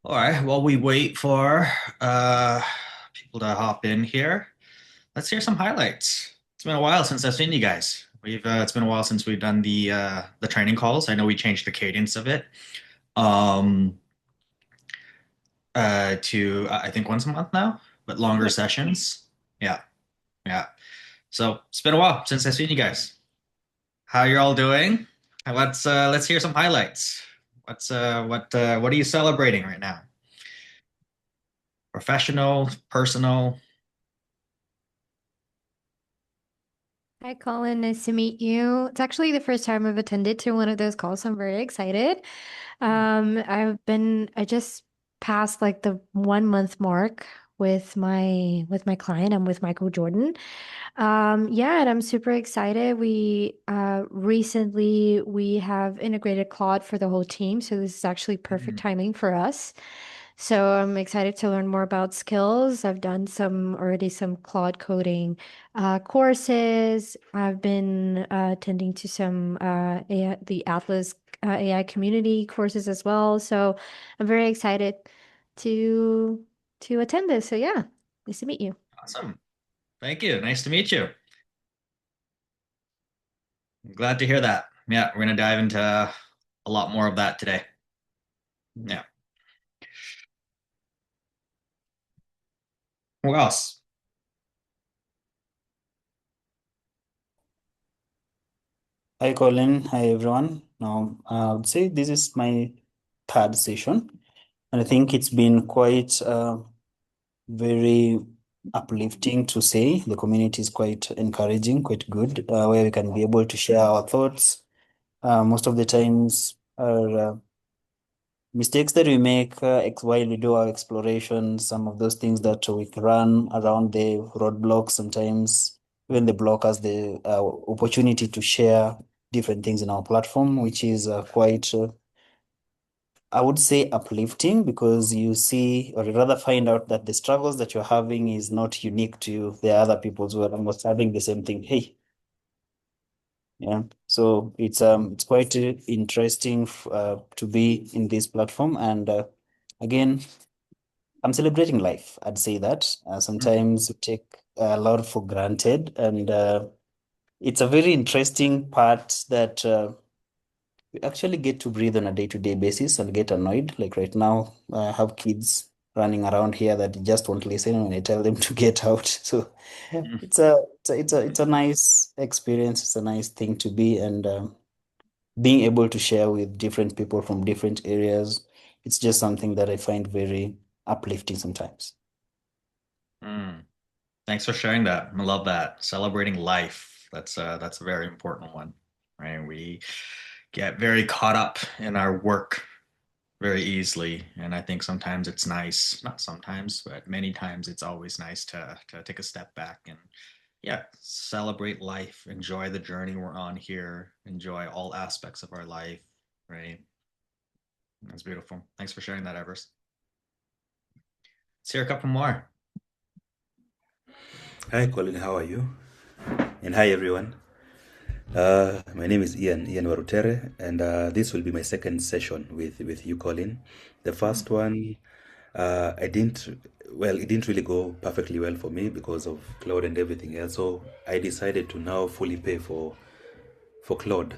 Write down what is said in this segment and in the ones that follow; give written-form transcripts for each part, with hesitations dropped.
All right. While we wait for people to hop in here, let's hear some highlights. It's been a while since I've seen you guys. We've it's been a while since we've done the training calls. I know we changed the cadence of it um to I think once a month now, but longer Yep. sessions. Yeah, yeah. So it's been a while since I've seen you guys. How you all doing? And let's hear some highlights. What are you celebrating right now? Professional, personal? Hi, Colin. Nice to meet you. It's actually the first time I've attended to one of those calls, so I'm very excited. I just passed like the 1 month mark with my client. I'm with Michael Jordan. Yeah, and I'm super excited. We have integrated Claude for the whole team, so this is actually perfect Mhm. timing for us. So I'm excited to learn more about skills. I've done some Claude coding courses. I've been attending to some the Atlas AI community courses as well. So I'm very excited to to attend this. So yeah, nice to meet you. Awesome. Thank you. Nice to meet you. I'm glad to hear that. Yeah, we're gonna dive into a lot more of that today. Yeah. Who else? Hi, Colin. Hi, everyone. Now, I would say this is my third session, and I think it's been quite very uplifting to say. The community is quite encouraging, quite good, where we can be able to share our thoughts. Most of the times, our mistakes that we make while we do our exploration, some of those things that we run around the roadblocks, sometimes even they block us the opportunity to share different things in our platform, which is quite, I would say, uplifting because you see, or rather find out that the struggles that you're having is not unique to you. There are other people who are almost having the same thing. Hey, yeah. So it's quite interesting to be in this platform and again. I'm celebrating life. I'd say that. Sometimes we take a lot for granted, and it's a very interesting part that we actually get to breathe on a day-to-day basis and get annoyed. Like right now, I have kids running around here that just won't listen when I tell them to get out. So yeah, Mhm. it's a nice experience. It's a nice thing to be, and being able to share with different people from different areas. It's just something that I find very uplifting sometimes. Mm. Thanks for sharing that. I love that. Celebrating life. That's a very important one, right? We get very caught up in our work very easily, and I think sometimes it's nice, not sometimes, but many times it's always nice to take a step back and yeah, celebrate life, enjoy the journey we're on here, enjoy all aspects of our life, right? That's beautiful. Thanks for sharing that, Evers. Let's hear a couple more. Hi, Colin. How are you? And hi, everyone. My name is Ian Warutere, and this will be my second session with you, Colin. The Mm. first one, it didn't really go perfectly well for me because of Claude and everything else. So I decided to now fully pay for Claude,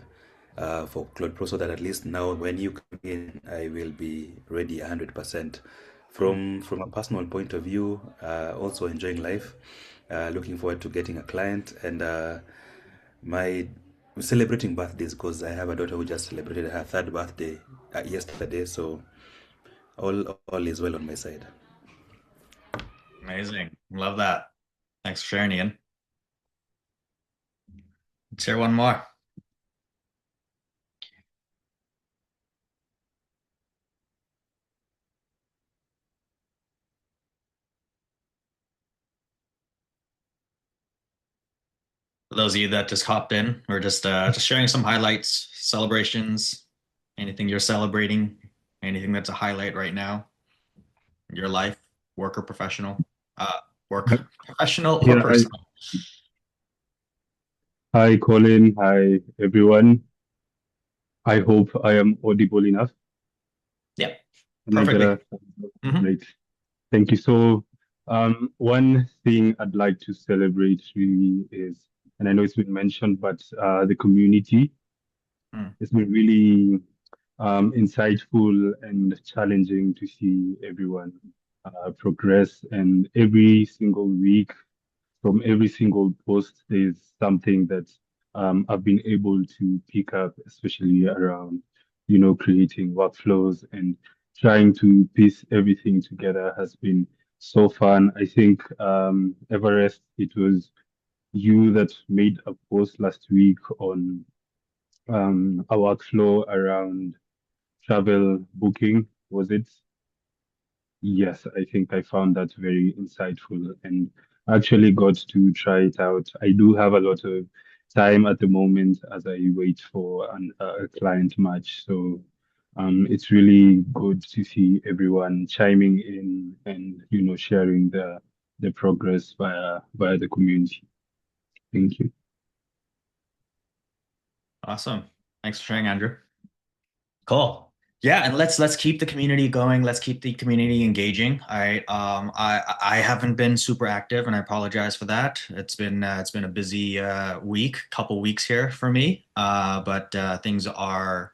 for Claude Pro, so that at least now when you come in, I will be ready 100%. From a personal point of view, also enjoying life, looking forward to getting a client and my celebrating birthdays because I have a daughter who just celebrated her third birthday yesterday. So all is well on my side. Amazing. Love that. Thanks for sharing, Ian. Let's hear one more. For those of you that just hopped in, we're just sharing some highlights, celebrations, anything you're celebrating, anything that's a highlight right now in your life, work or professional, uh, work professional or Yeah, personal. hi Colin, hi everyone. I hope I am audible enough. Yep. Can I get Perfectly. a thumbs up? Hmm. Great. Thank you. So, one thing I'd like to celebrate really is, and I know it's been mentioned, but the community. It's been really insightful and challenging to see everyone progress. And every single week, from every single post, there's something that I've been able to pick up, especially around, creating workflows and trying to piece everything together has been so fun. I think, Everest, it was you that made a post last week on a workflow around travel booking, was it? Yes, I think I found that very insightful and actually got to try it out. I do have a lot of time at the moment as I wait for a client match. So it's really good to see everyone chiming in and sharing the progress via the community. Thank you. Awesome. Thanks for sharing, Andrew. Cool. Yeah, and let's keep the community going. Let's keep the community engaging. I haven't been super active, and I apologize for that. It's been a busy couple weeks here for me. But things are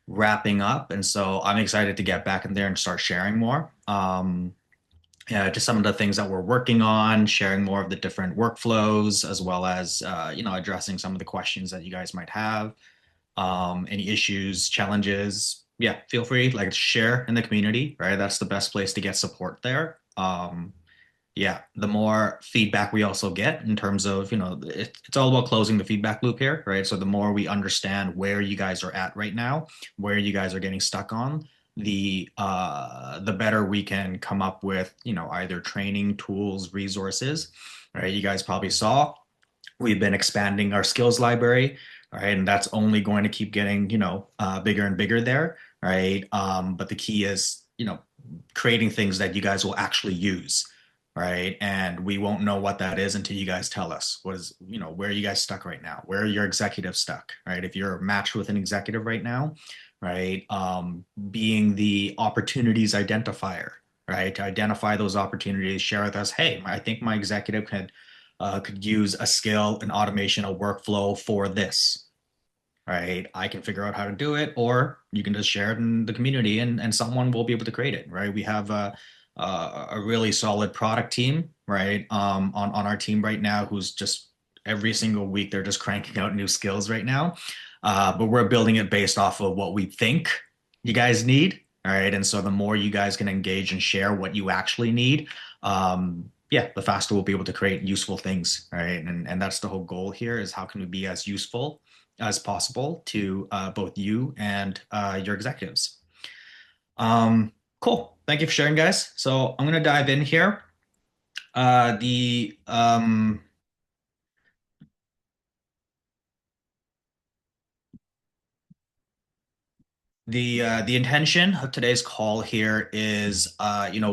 wrapping up, and so I'm excited to get back in there and start sharing more. Yeah, just some of the things that we're working on, sharing more of the different workflows, as well as addressing some of the questions that you guys might have, any issues, challenges. Yeah, feel free like share in the community, right? That's the best place to get support there. Yeah, the more feedback we also get in terms of, it's all about closing the feedback loop here, right? So the more we understand where you guys are at right now, where you guys are getting stuck on, the better we can come up with, either training tools, resources, right? You guys probably saw we've been expanding our skills library, right? And that's only going to keep getting, bigger and bigger there, right? But the key is, creating things that you guys will actually use, right? And we won't know what that is until you guys tell us what is, where are you guys stuck right now? Where are your executives stuck, right? If you're matched with an executive right now, right? Being the opportunities identifier, right? To identify those opportunities, share with us, hey, I think my executive could use a skill, an automation, a workflow for this, right? I can figure out how to do it, or you can just share it in the community and someone will be able to create it, right? We have a really solid product team, right? On our team right now, who's just every single week, they're just cranking out new skills right now. But we're building it based off of what we think you guys need. All right. And so the more you guys can engage and share what you actually need, yeah, the faster we'll be able to create useful things. Right. And that's the whole goal here is how can we be as useful as possible to both you and your executives. Cool. Thank you for sharing, guys. So I'm going to dive in here. Uh, the um, the intention of today's call here is,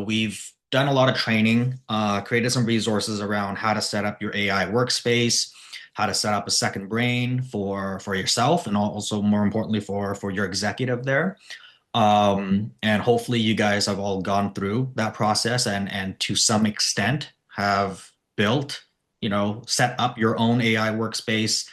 we've done a lot of training, created some resources around how to set up your AI workspace, how to set up a second brain for yourself, and also more importantly for your executive there. And hopefully you guys have all gone through that process and to some extent have built, set up your own AI workspace,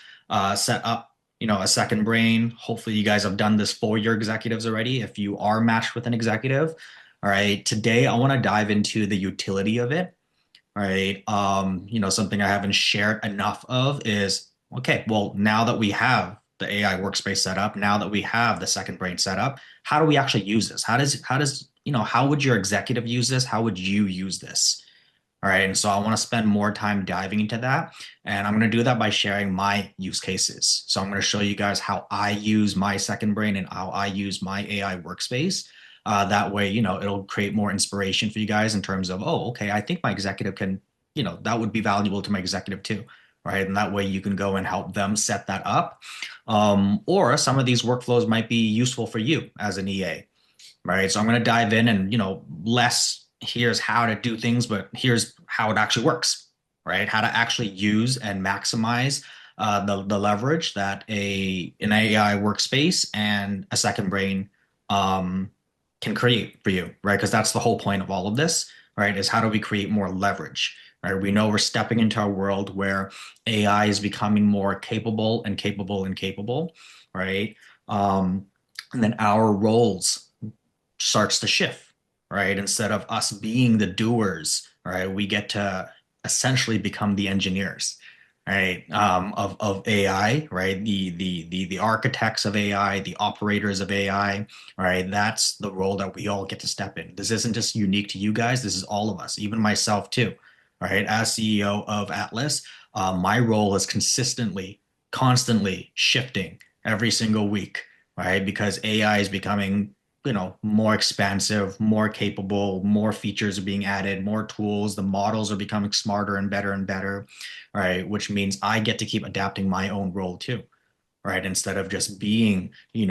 set up, a second brain. Hopefully you guys have done this for your executives already. If you are matched with an executive, all right, today I want to dive into the utility of it. All right. Something I haven't shared enough of is okay, well, now that we have the AI workspace set up, now that we have the second brain set up, how do we actually use this? How would your executive use this? How would you use this? All right. And so I want to spend more time diving into that. And I'm going to do that by sharing my use cases. So I'm going to show you guys how I use my second brain and how I use my AI workspace. That way, it'll create more inspiration for you guys in terms of, oh, okay, I think my executive can, that would be valuable to my executive too. Right. And that way you can go and help them set that up. Or some of these workflows might be useful for you as an EA. Right. So I'm going to dive in and, less here's how to do things, but here's how it actually works, right? How to actually use and maximize the leverage that an AI workspace and a second brain um, can create for you, right? Because that's the whole point of all of this, right? Is how do we create more leverage, right? We know we're stepping into a world where AI is becoming more capable and capable and capable, right? Um, and then our roles starts to shift, right? Instead of us being the doers, right, we get to essentially become the engineers, right, of AI, right? The architects of AI, the operators of AI, right? That's the role that we all get to step in. This isn't just unique to you guys. This is all of us, even myself too, right? As CEO of Atlas, my role is constantly shifting every single week, right? Because AI is becoming more expansive, more capable, more features are being added, more tools, the models are becoming smarter and better, right? Which means I get to keep adapting my own role too, right? Instead of just being, the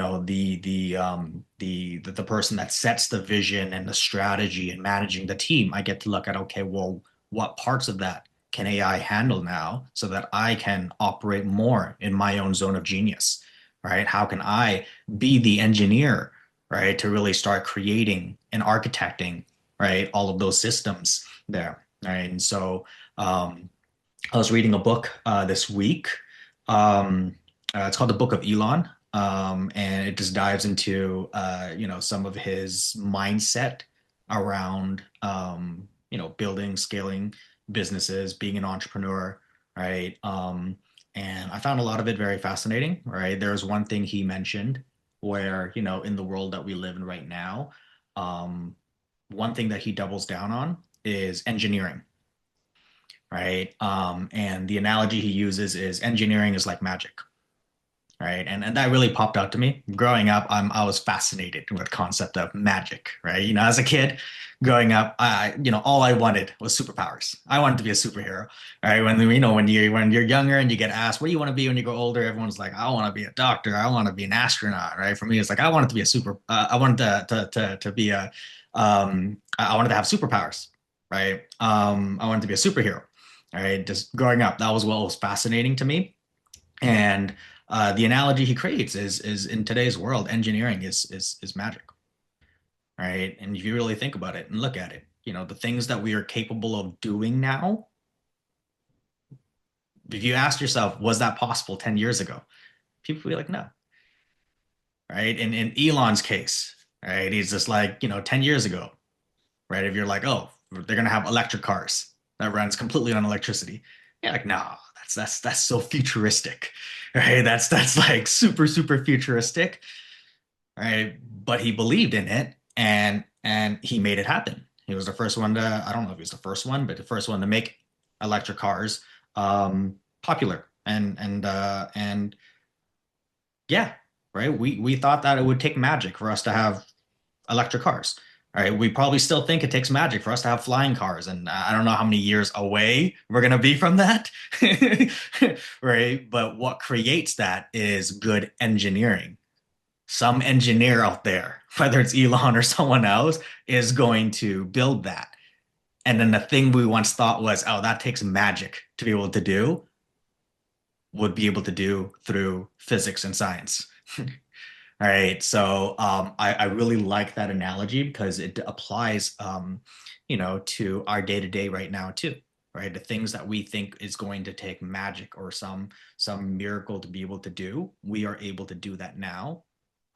person that sets the vision and the strategy and managing the team, I get to look at, okay, well, what parts of that can AI handle now so that I can operate more in my own zone of genius, right? How can I be the engineer, right, to really start creating and architecting, right, all of those systems there, right? And so I was reading a book this week. It's called The Book of Elon, and it just dives into some of his mindset around building, scaling businesses, being an entrepreneur, right? And I found a lot of it very fascinating, right? There's one thing he mentioned where in the world that we live in right now, um, one thing that he doubles down on is engineering, right? And the analogy he uses is engineering is like magic, right? And that really popped out to me. Growing up, I was fascinated with the concept of magic, right? As a kid, growing up, all I wanted was superpowers. I wanted to be a superhero, right? When you're younger and you get asked, what do you want to be when you grow older? Everyone's like, I want to be a doctor. I want to be an astronaut, right? For me, it's like I wanted to be I wanted to be I wanted to have superpowers, right? I wanted to be a superhero, right? Just growing up, that was what was fascinating to me. And the analogy he creates is in today's world, engineering is magic, right? And if you really think about it and look at it, the things that we are capable of doing now, if you ask yourself, was that possible 10 years ago? People would be like, no, right? In Elon's case, right? He's just like, 10 years ago, right? If you're like, oh, they're gonna have electric cars that runs completely on electricity, yeah, like, no, that's so futuristic, right? That's like super futuristic, right? But he believed in it, and he made it happen. He was the first one to, I don't know if he was the first one, but the first one to make electric cars popular. And yeah, right. We thought that it would take magic for us to have electric cars. All right, we probably still think it takes magic for us to have flying cars, and I don't know how many years away we're gonna be from that, right? But what creates that is good engineering. Some engineer out there, whether it's Elon or someone else, is going to build that. And then the thing we once thought was, oh, that takes magic to be able to do, would be able to do through physics and science. All right. So I really like that analogy because it applies, to our day to day right now too. Right. The things that we think is going to take magic or some miracle to be able to do, we are able to do that now.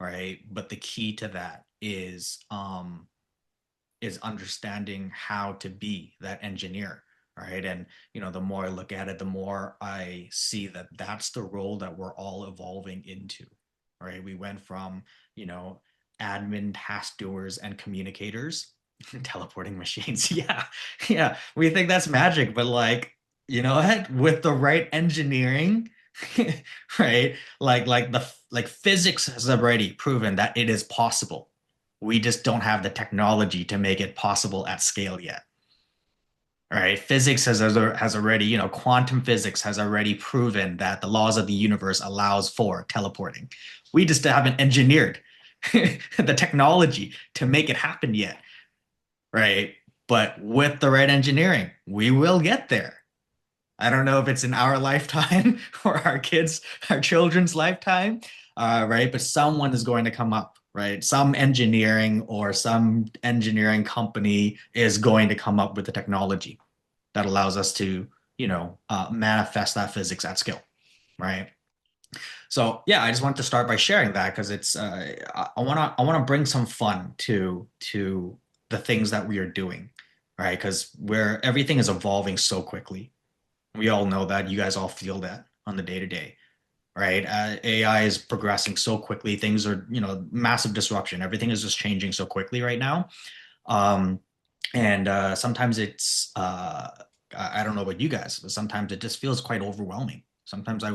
Right. But the key to that is understanding how to be that engineer. Right. And, the more I look at it, the more I see that that's the role that we're all evolving into. Right. We went from, admin task doers and communicators, teleporting machines. Yeah. Yeah. We think that's magic, but like, you know what? With the right engineering, right? Like physics has already proven that it is possible. We just don't have the technology to make it possible at scale yet. All right, physics has already, quantum physics has already proven that the laws of the universe allows for teleporting. We just haven't engineered the technology to make it happen yet, right? But with the right engineering, we will get there. I don't know if it's in our lifetime or our children's lifetime, right? But someone is going to come up right? Some engineering or some engineering company is going to come up with the technology that allows us to, manifest that physics at scale, right? So yeah, I just want to start by sharing that because it's I want to bring some fun to the things that we are doing, right? Because where everything is evolving so quickly. We all know that. You guys all feel that on the day to day, right? AI is progressing so quickly. Things are, massive disruption. Everything is just changing so quickly right now. Um, and sometimes I don't know about you guys, but sometimes it just feels quite overwhelming. Sometimes I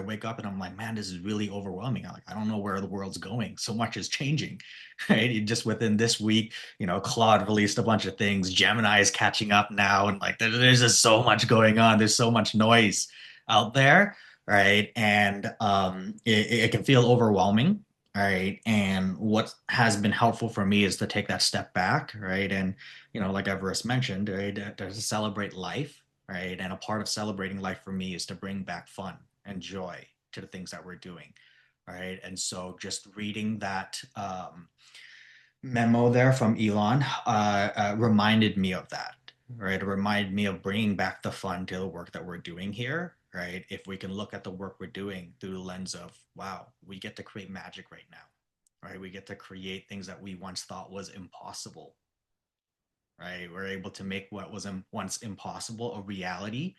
wake up and I'm like, man, this is really overwhelming. I don't know where the world's going. So much is changing, right? Just within this week, Claude released a bunch of things. Gemini is catching up now, and like there's just so much going on. There's so much noise out there, right? And it can feel overwhelming, right? And what has been helpful for me is to take that step back, right? And like Everest mentioned, right, to celebrate life, right? And a part of celebrating life for me is to bring back fun and joy to the things that we're doing, right? And so just reading that memo there from Elon reminded me of that, right? It reminded me of bringing back the fun to the work that we're doing here, right? If we can look at the work we're doing through the lens of, wow, we get to create magic right now, right? We get to create things that we once thought was impossible, right? We're able to make what was once impossible a reality,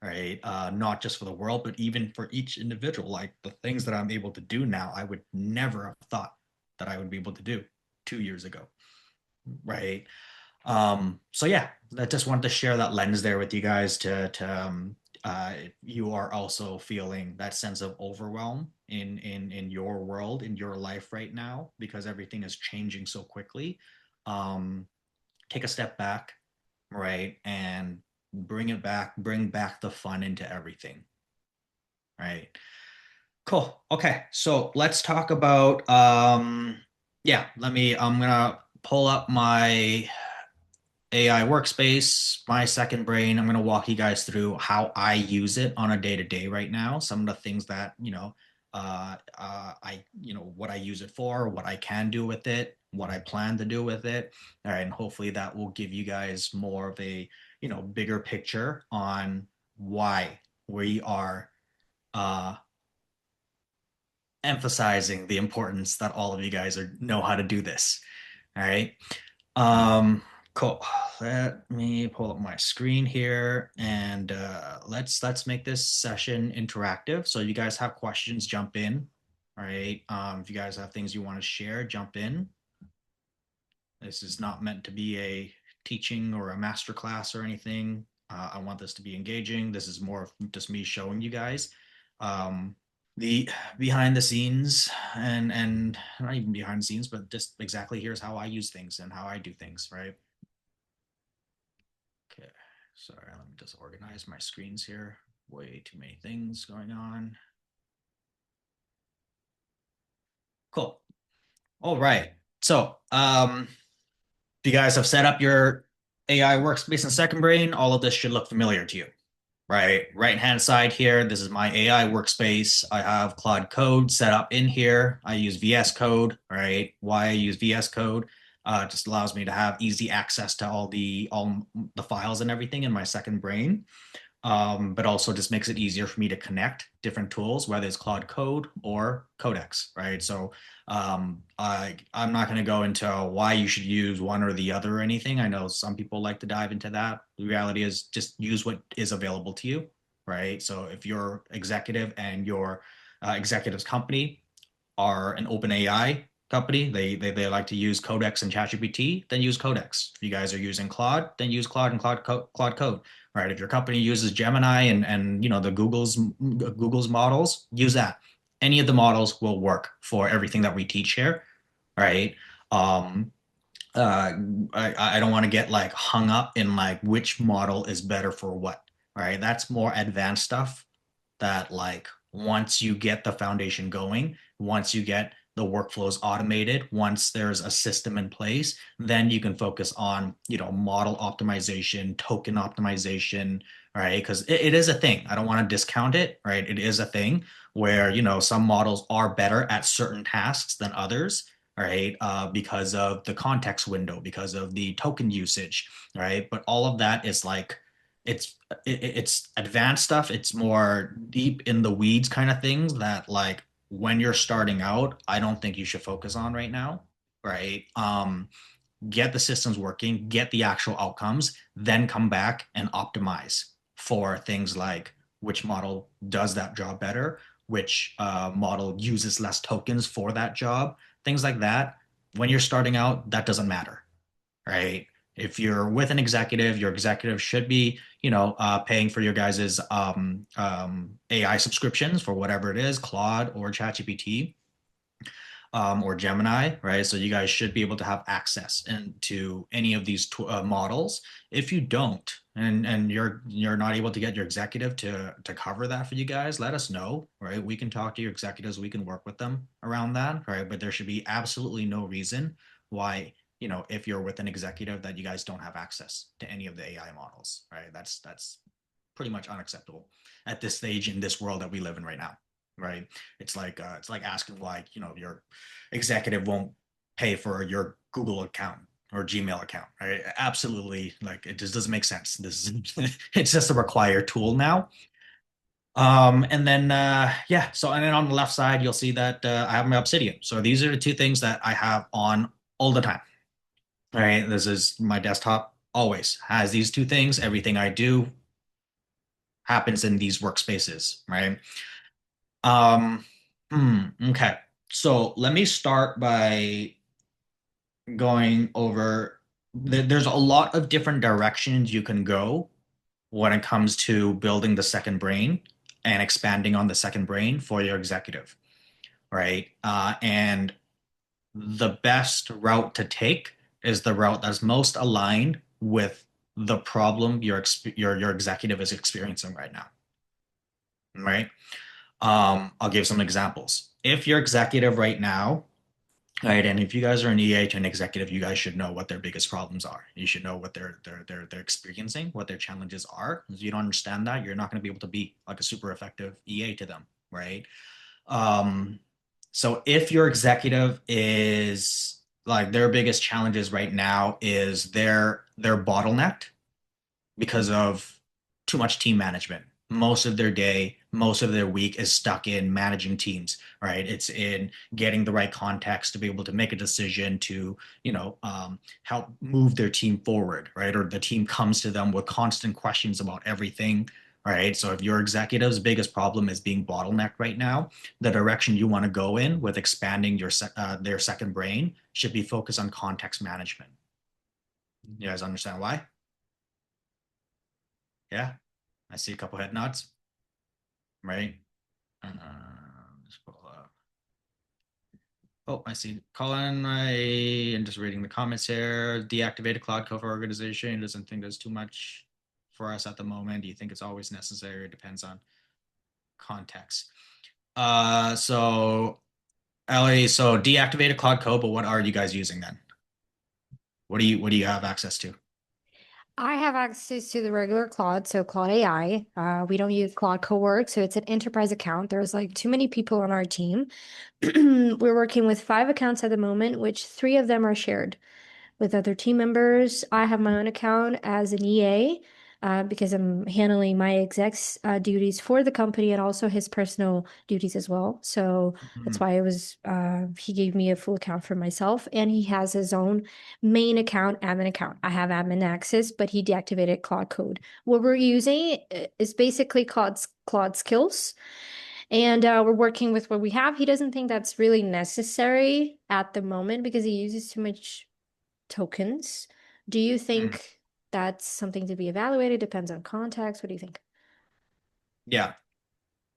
right? Not just for the world, but even for each individual. Like the things that I'm able to do now, I would never have thought that I would be able to do 2 years ago, right? So yeah, I just wanted to share that lens there with you guys if you are also feeling that sense of overwhelm in your world, in your life right now, because everything is changing so quickly. Um, Take a step back, right? And bring back the fun into everything, right? Cool. Okay. So let's talk about yeah, I'm gonna pull up my AI workspace, my second brain. I'm going to walk you guys through how I use it on a day to day right now. Some of the things that, what I use it for, what I can do with it, what I plan to do with it. All right. And hopefully that will give you guys more of a, bigger picture on why we are uh, emphasizing the importance that all of you guys know how to do this. All right. Um, cool. Let me pull up my screen here and let's make this session interactive. So you guys have questions, jump in. All right. If you guys have things you want to share, jump in. This is not meant to be a teaching or a master class or anything. I want this to be engaging. This is more of just me showing you guys the behind the scenes and not even behind the scenes, but just exactly here's how I use things and how I do things, right? Okay, sorry, let me just organize my screens here. Way too many things going on. Cool. All right. So, if you guys have set up your AI workspace in Second Brain, all of this should look familiar to you, right? Right-hand side here, this is my AI workspace. I have Claude Code set up in here. I use VS Code, right? Why I use VS Code just allows me to have easy access to all the files and everything in my second brain. But also just makes it easier for me to connect different tools, whether it's Claude Code or Codex, right? So I'm not going to go into why you should use one or the other or anything. I know some people like to dive into that. The reality is just use what is available to you, right? So if you're executive and your executive's company are an open AI company, they like to use Codex and ChatGPT, then use Codex. If you guys are using Claude, then use Claude and Claude Code. Right. If your company uses Gemini and the Google's models, use that. Any of the models will work for everything that we teach here. Right. Um, I don't want to get like hung up in like which model is better for what. Right. That's more advanced stuff that like once you get the foundation going, once you get the workflows automated, once there's a system in place, then you can focus on, model optimization, token optimization, right? Because it is a thing. I don't want to discount it, right? It is a thing where, some models are better at certain tasks than others, right? Because of the context window, because of the token usage, right? But all of that is like it's it's advanced stuff. It's more deep in the weeds kind of things that like when you're starting out, I don't think you should focus on right now, right? Get the systems working, get the actual outcomes, then come back and optimize for things like which model does that job better, which model uses less tokens for that job, things like that. When you're starting out, that doesn't matter, right? If you're with an executive, your executive should be, paying for your guys's AI subscriptions for whatever it is, Claude or ChatGPT, or Gemini, right? So you guys should be able to have access into any of these models. If you don't, and you're not able to get your executive to cover that for you guys, let us know, right? We can talk to your executives, we can work with them around that, right? But there should be absolutely no reason why, if you're with an executive, that you guys don't have access to any of the AI models, right? That's pretty much unacceptable at this stage in this world that we live in right now, right? It's like asking why your executive won't pay for your Google account or Gmail account, right? Absolutely, like it just doesn't make sense. This is it's just a required tool now. And then yeah, so and then on the left side you'll see that I have my Obsidian. So these are the two things that I have on all the time. All right, this is my desktop always has these two things. Everything I do happens in these workspaces, right? Um, okay. So let me start by going over there's a lot of different directions you can go when it comes to building the second brain and expanding on the second brain for your executive, right? And the best route to take is the route that's most aligned with the problem your executive is experiencing right now, right? I'll give some examples. If your executive right now, right, and if you guys are an EA to an executive, you guys should know what their biggest problems are. You should know what they're experiencing, what their challenges are. If you don't understand that, you're not going to be able to be like a super effective EA to them, right? Um, so if your executive is like their biggest challenges right now is they're bottlenecked because of too much team management. Most of their day, most of their week is stuck in managing teams, right? It's in getting the right context to be able to make a decision to, help move their team forward, right? Or the team comes to them with constant questions about everything, right? So if your executive's biggest problem is being bottlenecked right now, the direction you want to go in with expanding their second brain should be focused on context management. You guys understand why? Yeah. I see a couple head nods, right? Let's pull up. Oh, I see Colin. I am just reading the comments here. Deactivated Cloud Cover organization doesn't think there's too much for us at the moment. Do you think it's always necessary? It depends on context. So Ellie, so deactivated Cloud Code, but what are you guys using then? What do you have access to? I have access to the regular Claude, so Claude AI. We don't use Claude Cowork, so it's an enterprise account. There's like too many people on our team. We're working with 5 accounts at the moment, which 3 of them are shared with other team members. I have my own account as an EA because I'm handling my exec's duties for the company and also his personal duties as well. So that's why he gave me a full account for myself, and he has his own main account, admin account. I have admin access, but he deactivated Claude Code. What we're using is basically Claude Skills. And we're working with what we have. He doesn't think that's really necessary at the moment because he uses too much tokens. Do you think that's something to be evaluated? Depends on context. What do you think? Yeah,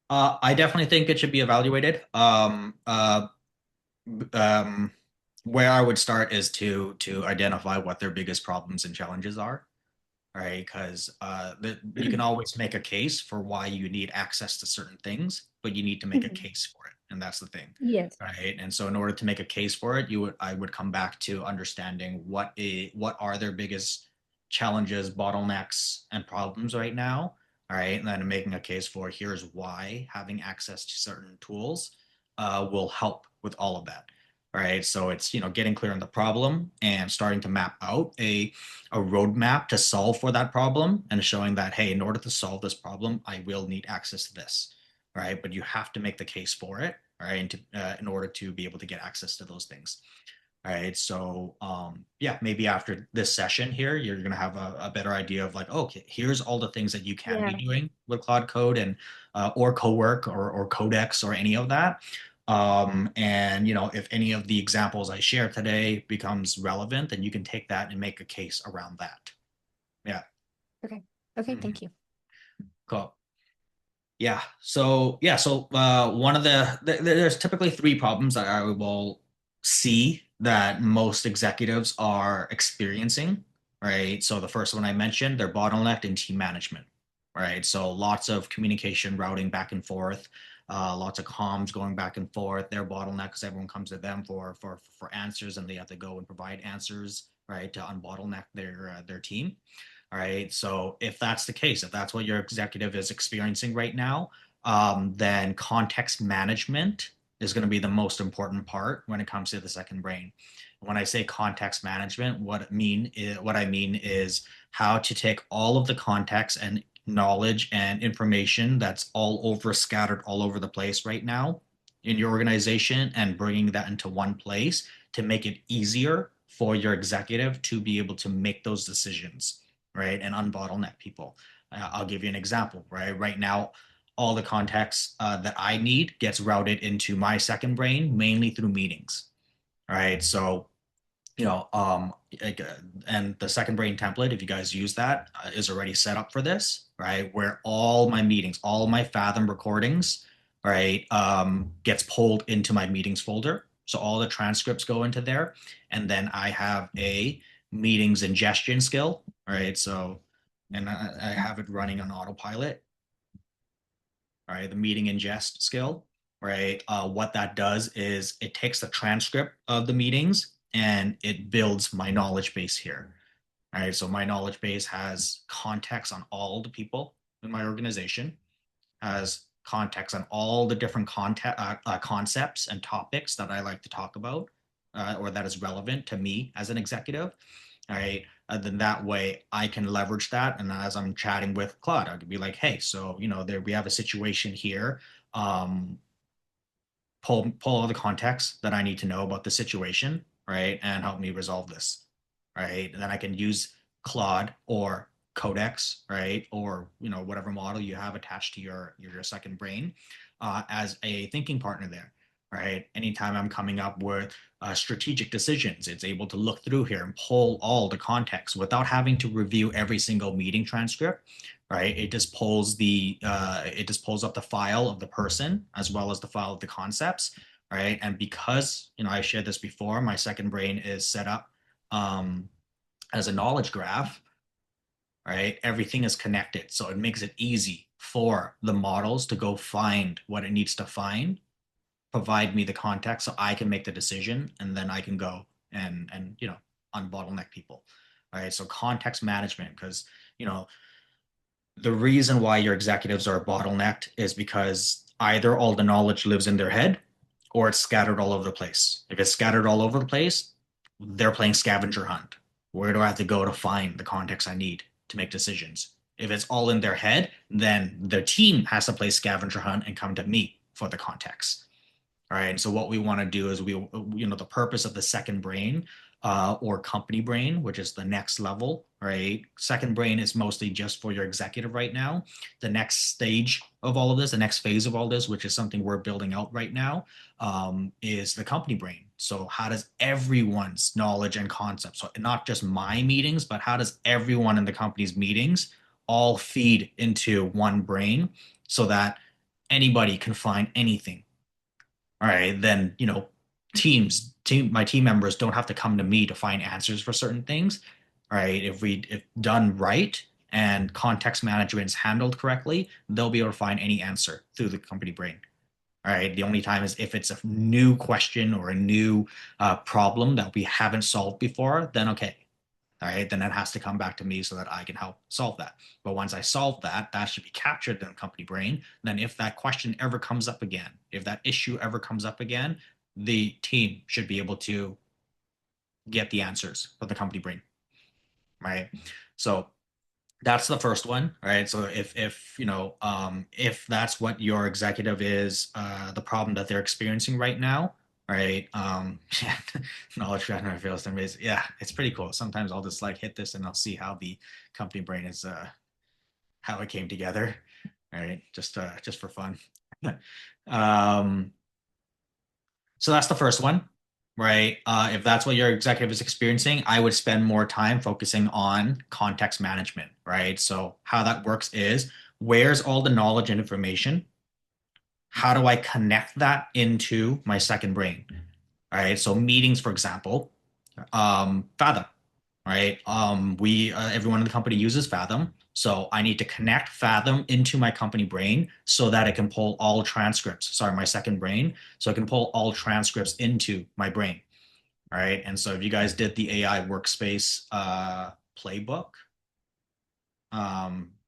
I definitely think it should be evaluated. Um, where I would start is to identify what their biggest problems and challenges are, right? Because you can always make a case for why you need access to certain things, but you need to make a case for it, and that's the thing, Yes. right? And so, in order to make a case for it, I would come back to understanding what are their biggest challenges, bottlenecks, and problems right now, all right? And then making a case for here's why having access to certain tools will help with all of that, right? So it's, getting clear on the problem and starting to map out a roadmap to solve for that problem and showing that, hey, in order to solve this problem, I will need access to this, right? But you have to make the case for it, right? And in order to be able to get access to those things. All right. So, yeah, maybe after this session here, you're going to have a better idea of like, okay, here's all the things that you can be Yeah. doing with Cloud Code and or Cowork or Codex or any of that. And if any of the examples I share today becomes relevant, then you can take that and make a case around that. Yeah. Okay. Okay. Thank you. Cool. Yeah. So one of there's typically three problems that I will see that most executives are experiencing, right? So the first one I mentioned, they're bottlenecked in team management, right? So lots of communication routing back and forth, lots of comms going back and forth. They're bottlenecked because everyone comes to them for answers, and they have to go and provide answers, right, to unbottleneck their team. All right. So if that's the case, if that's what your executive is experiencing right now, then context management is going to be the most important part when it comes to the second brain. When I say context management, what I mean is how to take all of the context and knowledge and information that's scattered all over the place right now in your organization and bringing that into one place to make it easier for your executive to be able to make those decisions, right? And unbottleneck people. I'll give you an example, right? Right now, all the context that I need gets routed into my second brain mainly through meetings, right? So, like, and the second brain template, if you guys use that, is already set up for this, right? Where all my meetings, all my Fathom recordings, right, gets pulled into my meetings folder. So all the transcripts go into there, and then I have a meetings ingestion skill, right? So, and I have it running on autopilot, right? The meeting ingest skill, right? What that does is it takes the transcript of the meetings and it builds my knowledge base here. All right. So my knowledge base has context on all the people in my organization, has context on all the different concepts and topics that I like to talk about, or that is relevant to me as an executive. All right. Then that way I can leverage that. And as I'm chatting with Claude, I could be like, hey, so, there we have a situation here. Um, pull all the context that I need to know about the situation, right? And help me resolve this, right? And then I can use Claude or Codex, right? Or, whatever model you have attached to your second brain as a thinking partner there, right? Anytime I'm coming up with strategic decisions, it's able to look through here and pull all the context without having to review every single meeting transcript, right? It just pulls up the file of the person as well as the file of the concepts, right? And because I shared this before, my second brain is set up as a knowledge graph, right? Everything is connected, so it makes it easy for the models to go find what it needs to find, provide me the context so I can make the decision, and then I can go and unbottleneck people. All right. So context management, because the reason why your executives are bottlenecked is because either all the knowledge lives in their head or it's scattered all over the place. If it's scattered all over the place, they're playing scavenger hunt. Where do I have to go to find the context I need to make decisions? If it's all in their head, then their team has to play scavenger hunt and come to me for the context. All right. And so what we want to do is the purpose of the second brain or company brain, which is the next level, right? Second brain is mostly just for your executive right now. The next stage of all of this, the next phase of all this, which is something we're building out right now, is the company brain. So how does everyone's knowledge and concepts, so not just my meetings, but how does everyone in the company's meetings all feed into one brain so that anybody can find anything? All right, then my team members don't have to come to me to find answers for certain things. All right, if done right and context management is handled correctly, they'll be able to find any answer through the company brain. All right, the only time is if it's a new question or a new problem that we haven't solved before, then okay. All right, then that has to come back to me so that I can help solve that. But once I solve that, that should be captured in the company brain. Then if that question ever comes up again, if that issue ever comes up again, the team should be able to get the answers from the company brain, right? So that's the first one, right? So if that's what your executive is, the problem that they're experiencing right now, right? Yeah, knowledge graph never fails to amaze. Yeah, it's pretty cool. Sometimes I'll just like hit this and I'll see how the company brain is, how it came together, right? Just for fun. um, so that's the first one, right? If that's what your executive is experiencing, I would spend more time focusing on context management, right? So how that works is, where's all the knowledge and information? How do I connect that into my second brain? All right. So meetings, for example, Fathom, right? We everyone in the company uses Fathom, so I need to connect Fathom into my company brain so that it can pull all transcripts. Sorry, my second brain, so it can pull all transcripts into my brain. All right. And so if you guys did the AI Workspace playbook,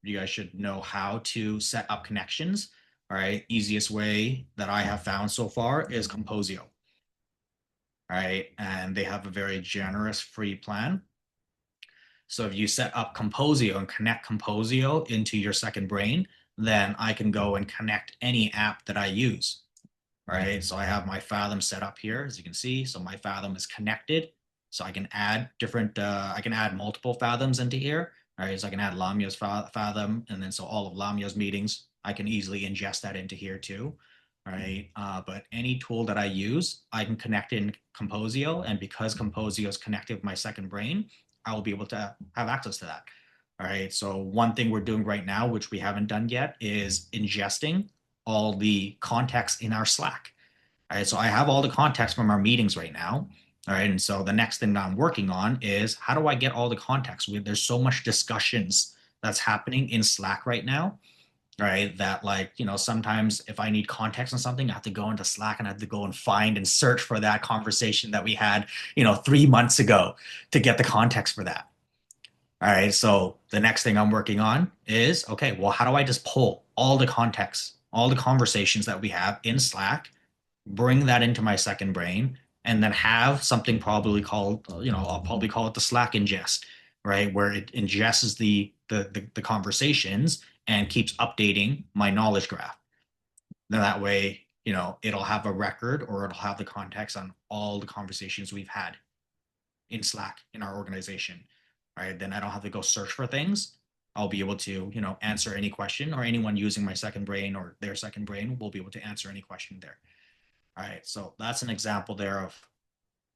you guys should know how to set up connections. All right. Easiest way that I have found so far is Composio. All right. And they have a very generous free plan. So if you set up Composio and connect Composio into your second brain, then I can go and connect any app that I use. Right. So I have my Fathom set up here, as you can see. So my Fathom is connected. So I can add I can add multiple Fathoms into here. All right. So I can add Lamia's Fathom. And then so all of Lamia's meetings, I can easily ingest that into here too. All right. But any tool that I use, I can connect in Composio. And because Composio is connected with my second brain, I will be able to have access to that. All right. So one thing we're doing right now, which we haven't done yet, is ingesting all the context in our Slack. All right. So I have all the context from our meetings right now. All right. And so the next thing that I'm working on is, how do I get all the context? There's so much discussions that's happening in Slack right now, right? That, like, sometimes if I need context on something, I have to go into Slack and I have to go and find and search for that conversation that we had, 3 months ago to get the context for that. All right. So the next thing I'm working on is, okay, well, how do I just pull all the context, all the conversations that we have in Slack, bring that into my second brain, and then have something probably called, I'll probably call it the Slack ingest, right? Where it ingests the conversations and keeps updating my knowledge graph. Then that way, it'll have a record, or it'll have the context on all the conversations we've had in Slack in our organization. All right. Then I don't have to go search for things. I'll be able to, answer any question, or anyone using my second brain or their second brain will be able to answer any question there. All right. So that's an example there of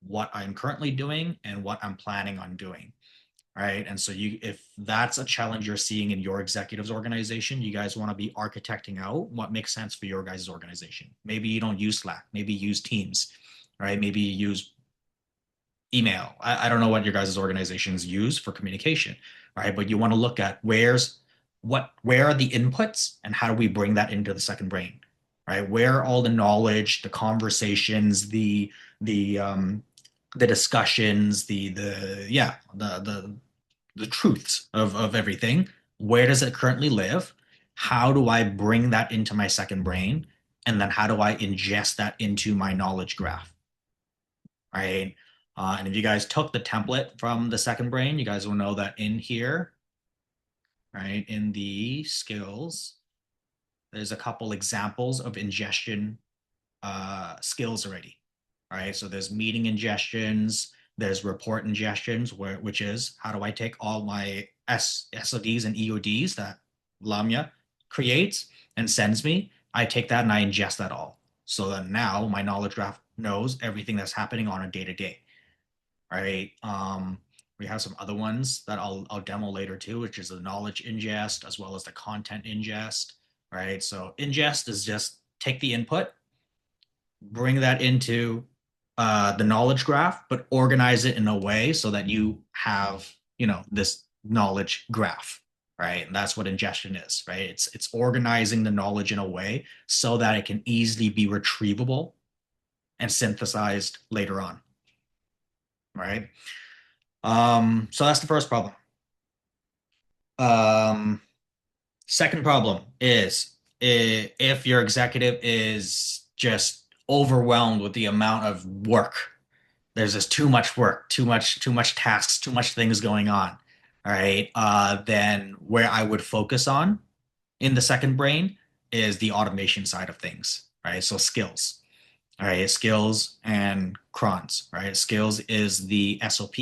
what I'm currently doing and what I'm planning on doing. All right. And so if that's a challenge you're seeing in your executives organization, you guys want to be architecting out what makes sense for your guys' organization. Maybe you don't use Slack, maybe use Teams, right? Maybe you use email. I don't know what your guys' organizations use for communication, right? But you want to look at where are the inputs and how do we bring that into the second brain, right? Where are all the knowledge, the conversations, the discussions, the truths of everything. Where does it currently live? How do I bring that into my second brain? And then how do I ingest that into my knowledge graph? Right. And if you guys took the template from the second brain, you guys will know that in here, right, in the skills, there's a couple examples of ingestion skills already. All right. So there's meeting ingestions, there's report ingestions, which is, how do I take all my SODs and EODs that Lamia creates and sends me? I take that and I ingest that all. So that now my knowledge graph knows everything that's happening on a day-to-day. Right. We have some other ones that I'll demo later too, which is the knowledge ingest as well as the content ingest. Right. So ingest is just take the input, bring that into the knowledge graph, but organize it in a way so that you have, this knowledge graph. Right. And that's what ingestion is. Right. It's organizing the knowledge in a way so that it can easily be retrievable and synthesized later on. Right. So that's the first problem. Second problem is, if your executive is just overwhelmed with the amount of work. There's just too much work, too much tasks, too much things going on. All right. Then where I would focus on in the second brain is the automation side of things. Right. So skills. All right. Skills and crons. Right. Skills is the SOP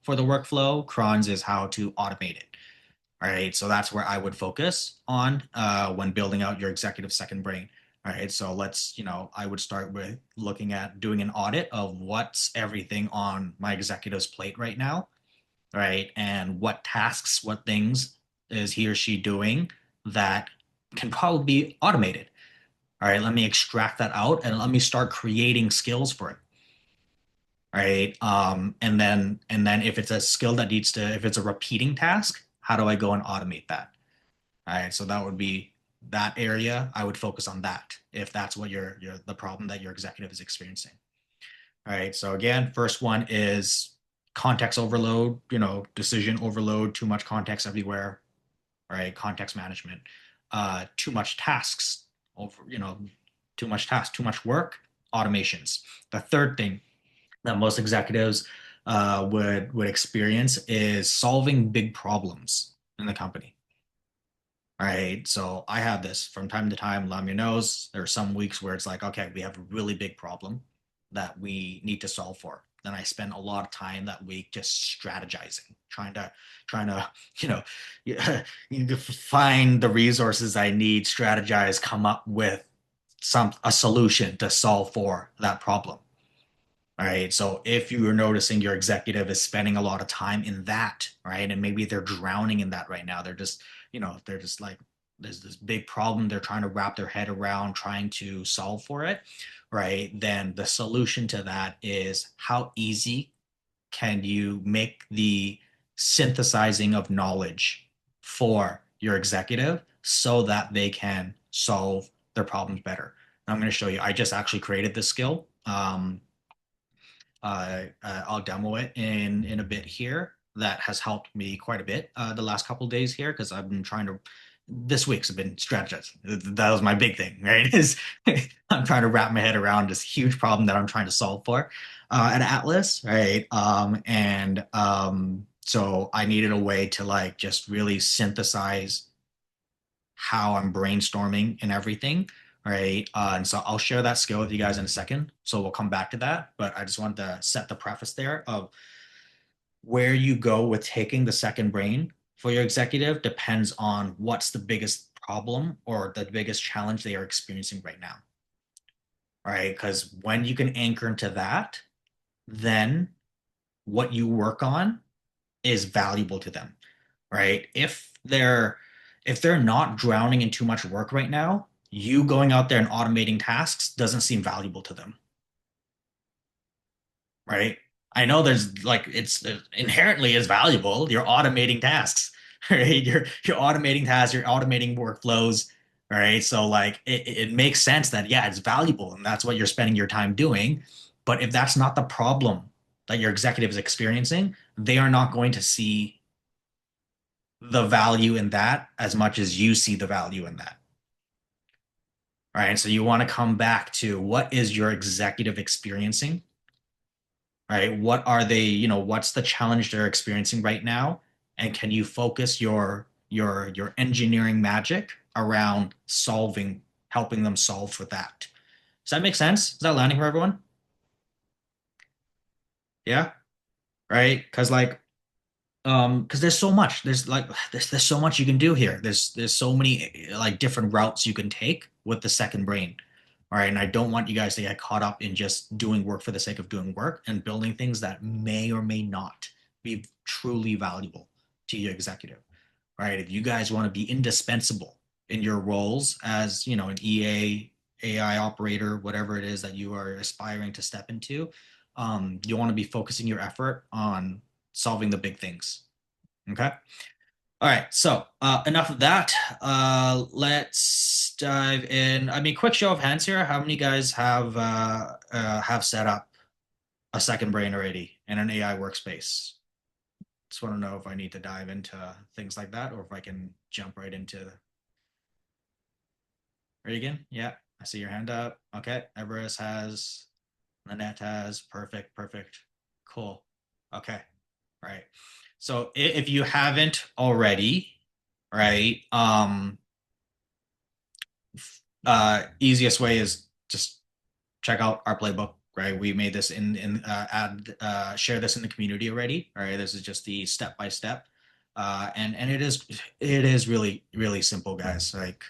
for the workflow. Crons is how to automate it. All right, so that's where I would focus on when building out your executive second brain. All right, so I would start with looking at doing an audit of what's everything on my executive's plate right now, right? And what tasks, what things is he or she doing that can probably be automated. All right, let me extract that out and let me start creating skills for it. Right. And then if it's a skill that needs to, if it's a repeating task, how do I go and automate that? All right, so that would be that area. I would focus on that if that's what your the problem that your executive is experiencing. All right, so again, first one is context overload, decision overload, too much context everywhere, right? Context management, too much tasks, too much tasks, too much work, automations. The third thing that most executives would experience is solving big problems in the company. All right. So I have this from time to time. Lamia knows there are some weeks where it's like, okay, we have a really big problem that we need to solve for. Then I spend a lot of time that week just strategizing, trying to, you know, you need to find the resources I need, strategize, come up with a solution to solve for that problem. All right. So if you are noticing your executive is spending a lot of time in that, right, and maybe they're drowning in that right now, they're just like, there's this big problem they're trying to wrap their head around, trying to solve for it, right? Then the solution to that is how easy can you make the synthesizing of knowledge for your executive so that they can solve their problems better. I'm going to show you. I just actually created this skill. I'll demo it in a bit here. That has helped me quite a bit the last couple of days here because I've been trying to. This week's been strategizing. That was my big thing, right? Is I'm trying to wrap my head around this huge problem that I'm trying to solve for at Atlas, right? So I needed a way to like just really synthesize how I'm brainstorming and everything, right? And so I'll share that skill with you guys in a second. So we'll come back to that. But I just wanted to set the preface there of where you go with taking the second brain for your executive depends on what's the biggest problem or the biggest challenge they are experiencing right now. Right? Because when you can anchor into that, then what you work on is valuable to them, right? If they're not drowning in too much work right now, you going out there and automating tasks doesn't seem valuable to them, right? I know there's like it's inherently is valuable. You're automating tasks, right? You're automating tasks, you're automating workflows, right? So like it makes sense that yeah, it's valuable and that's what you're spending your time doing. But if that's not the problem that your executive is experiencing, they are not going to see the value in that as much as you see the value in that. All right. So you want to come back to what is your executive experiencing? Right. What are what's the challenge they're experiencing right now? And can you focus your engineering magic around helping them solve for that? Does that make sense? Is that landing for everyone? Yeah. Right. Because there's so much there's so much you can do here. There's so many like different routes you can take with the second brain. All right, and I don't want you guys to get caught up in just doing work for the sake of doing work and building things that may or may not be truly valuable to your executive. Right? If you guys want to be indispensable in your roles as an EA, AI operator, whatever it is that you are aspiring to step into, you want to be focusing your effort on solving the big things. Okay. All right. So enough of that. Let's dive in. I mean, quick show of hands here. How many guys have set up a second brain already in an AI workspace? Just want to know if I need to dive into things like that or if I can jump right into. Ready again? Yeah. I see your hand up. Okay, Everest has, Nanette has, perfect, perfect, cool. Okay, right. So if you haven't already, right, easiest way is just check out our playbook, right? We made this share this in the community already. All right, this is just the step by step, and it is really really simple, guys. Like,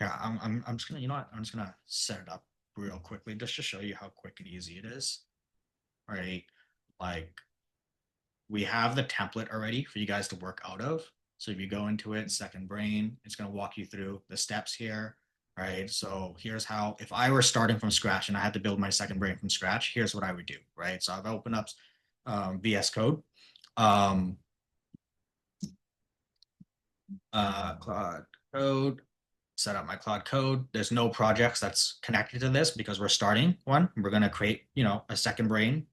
yeah, I'm just gonna, you know what? I'm just gonna set it up real quickly just to show you how quick and easy it is, right? Like, we have the template already for you guys to work out of. So if you go into it, second brain, it's going to walk you through the steps here, right? So here's how, if I were starting from scratch and I had to build my second brain from scratch, here's what I would do, right? So I've opened up VS Code, Cloud Code, set up my Cloud Code. There's no projects that's connected to this because we're starting one. We're going to create, a second brain.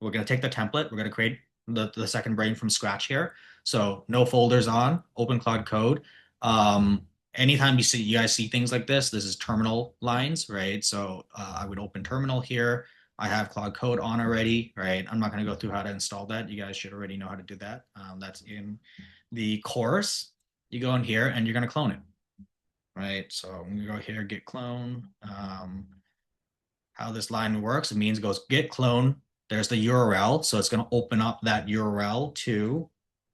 We're going to take the template. We're going to create the second brain from scratch here. So no folders on, open Cloud Code. Anytime you guys see things like this is terminal lines, right? So I would open terminal here. I have Cloud Code on already, right? I'm not going to go through how to install that. You guys should already know how to do that. That's in the course. You go in here and you're going to clone it, right? So I'm going to go here, git clone. How this line works, it means it goes git clone. There's the URL. So it's going to open up that URL to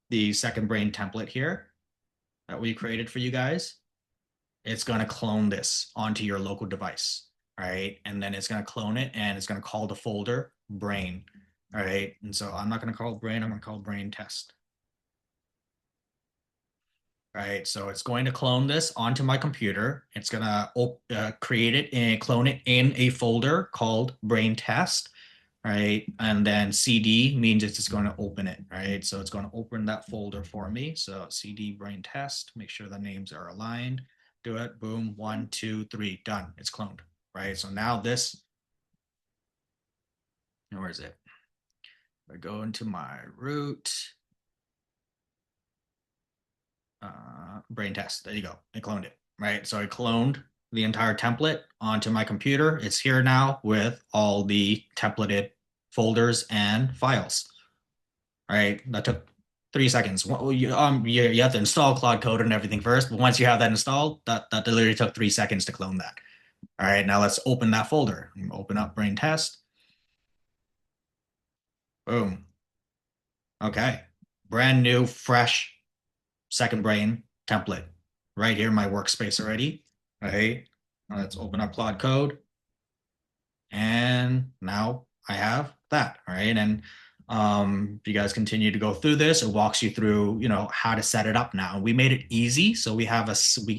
the second brain template here that we created for you guys. It's going to clone this onto your local device, right? And then it's going to clone it and it's going to call the folder brain, all right? And so I'm not going to call it brain, I'm going to call it brain test. Right, so it's going to clone this onto my computer. It's going to create it and clone it in a folder called brain test, right? And then CD means it's just going to open it, right? So it's going to open that folder for me. So CD brain test, make sure the names are aligned. Do it, boom, 1, 2, 3, done. It's cloned, right? So now this, where is it? I go into my root. Brain test. There you go. I cloned it, right? So I cloned the entire template onto my computer. It's here now with all the templated folders and files, right? That took 3 seconds. You have to install Cloud Code and everything first, but once you have that installed, that literally took 3 seconds to clone that. All right, now let's open that folder. Open up brain test. Boom. Okay, brand new, fresh second brain template right here in my workspace already. Right, let's open up Cloud Code, and now I have that. All right, and if you guys continue to go through this, it walks you through, how to set it up. Now we made it easy, so we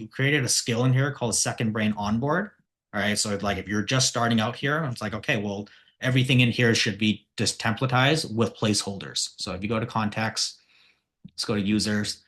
created a skill in here called second brain onboard. All right, so like if you're just starting out here, it's like, okay, well, everything in here should be just templatized with placeholders. So if you go to context, let's go to users.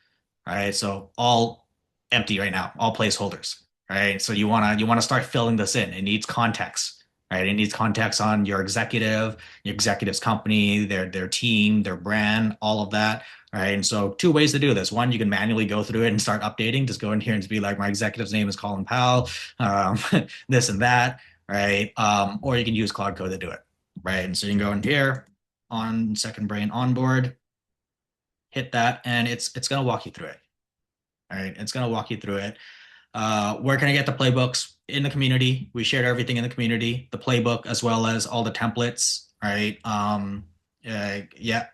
All right, so all empty right now, all placeholders. Right, so you wanna start filling this in. It needs context, right? It needs context on your executive's company, their team, their brand, all of that. Right, and so 2 ways to do this. One, you can manually go through it and start updating. Just go in here and be like, my executive's name is Colin Powell, this and that, right? Or you can use Cloud Code to do it, right? And so you can go in here on second brain onboard, hit that, and it's going to walk you through it. All right, it's going to walk you through it. Where can I get the playbooks? In the community. We shared everything in the community, the playbook as well as all the templates. All right. Yeah.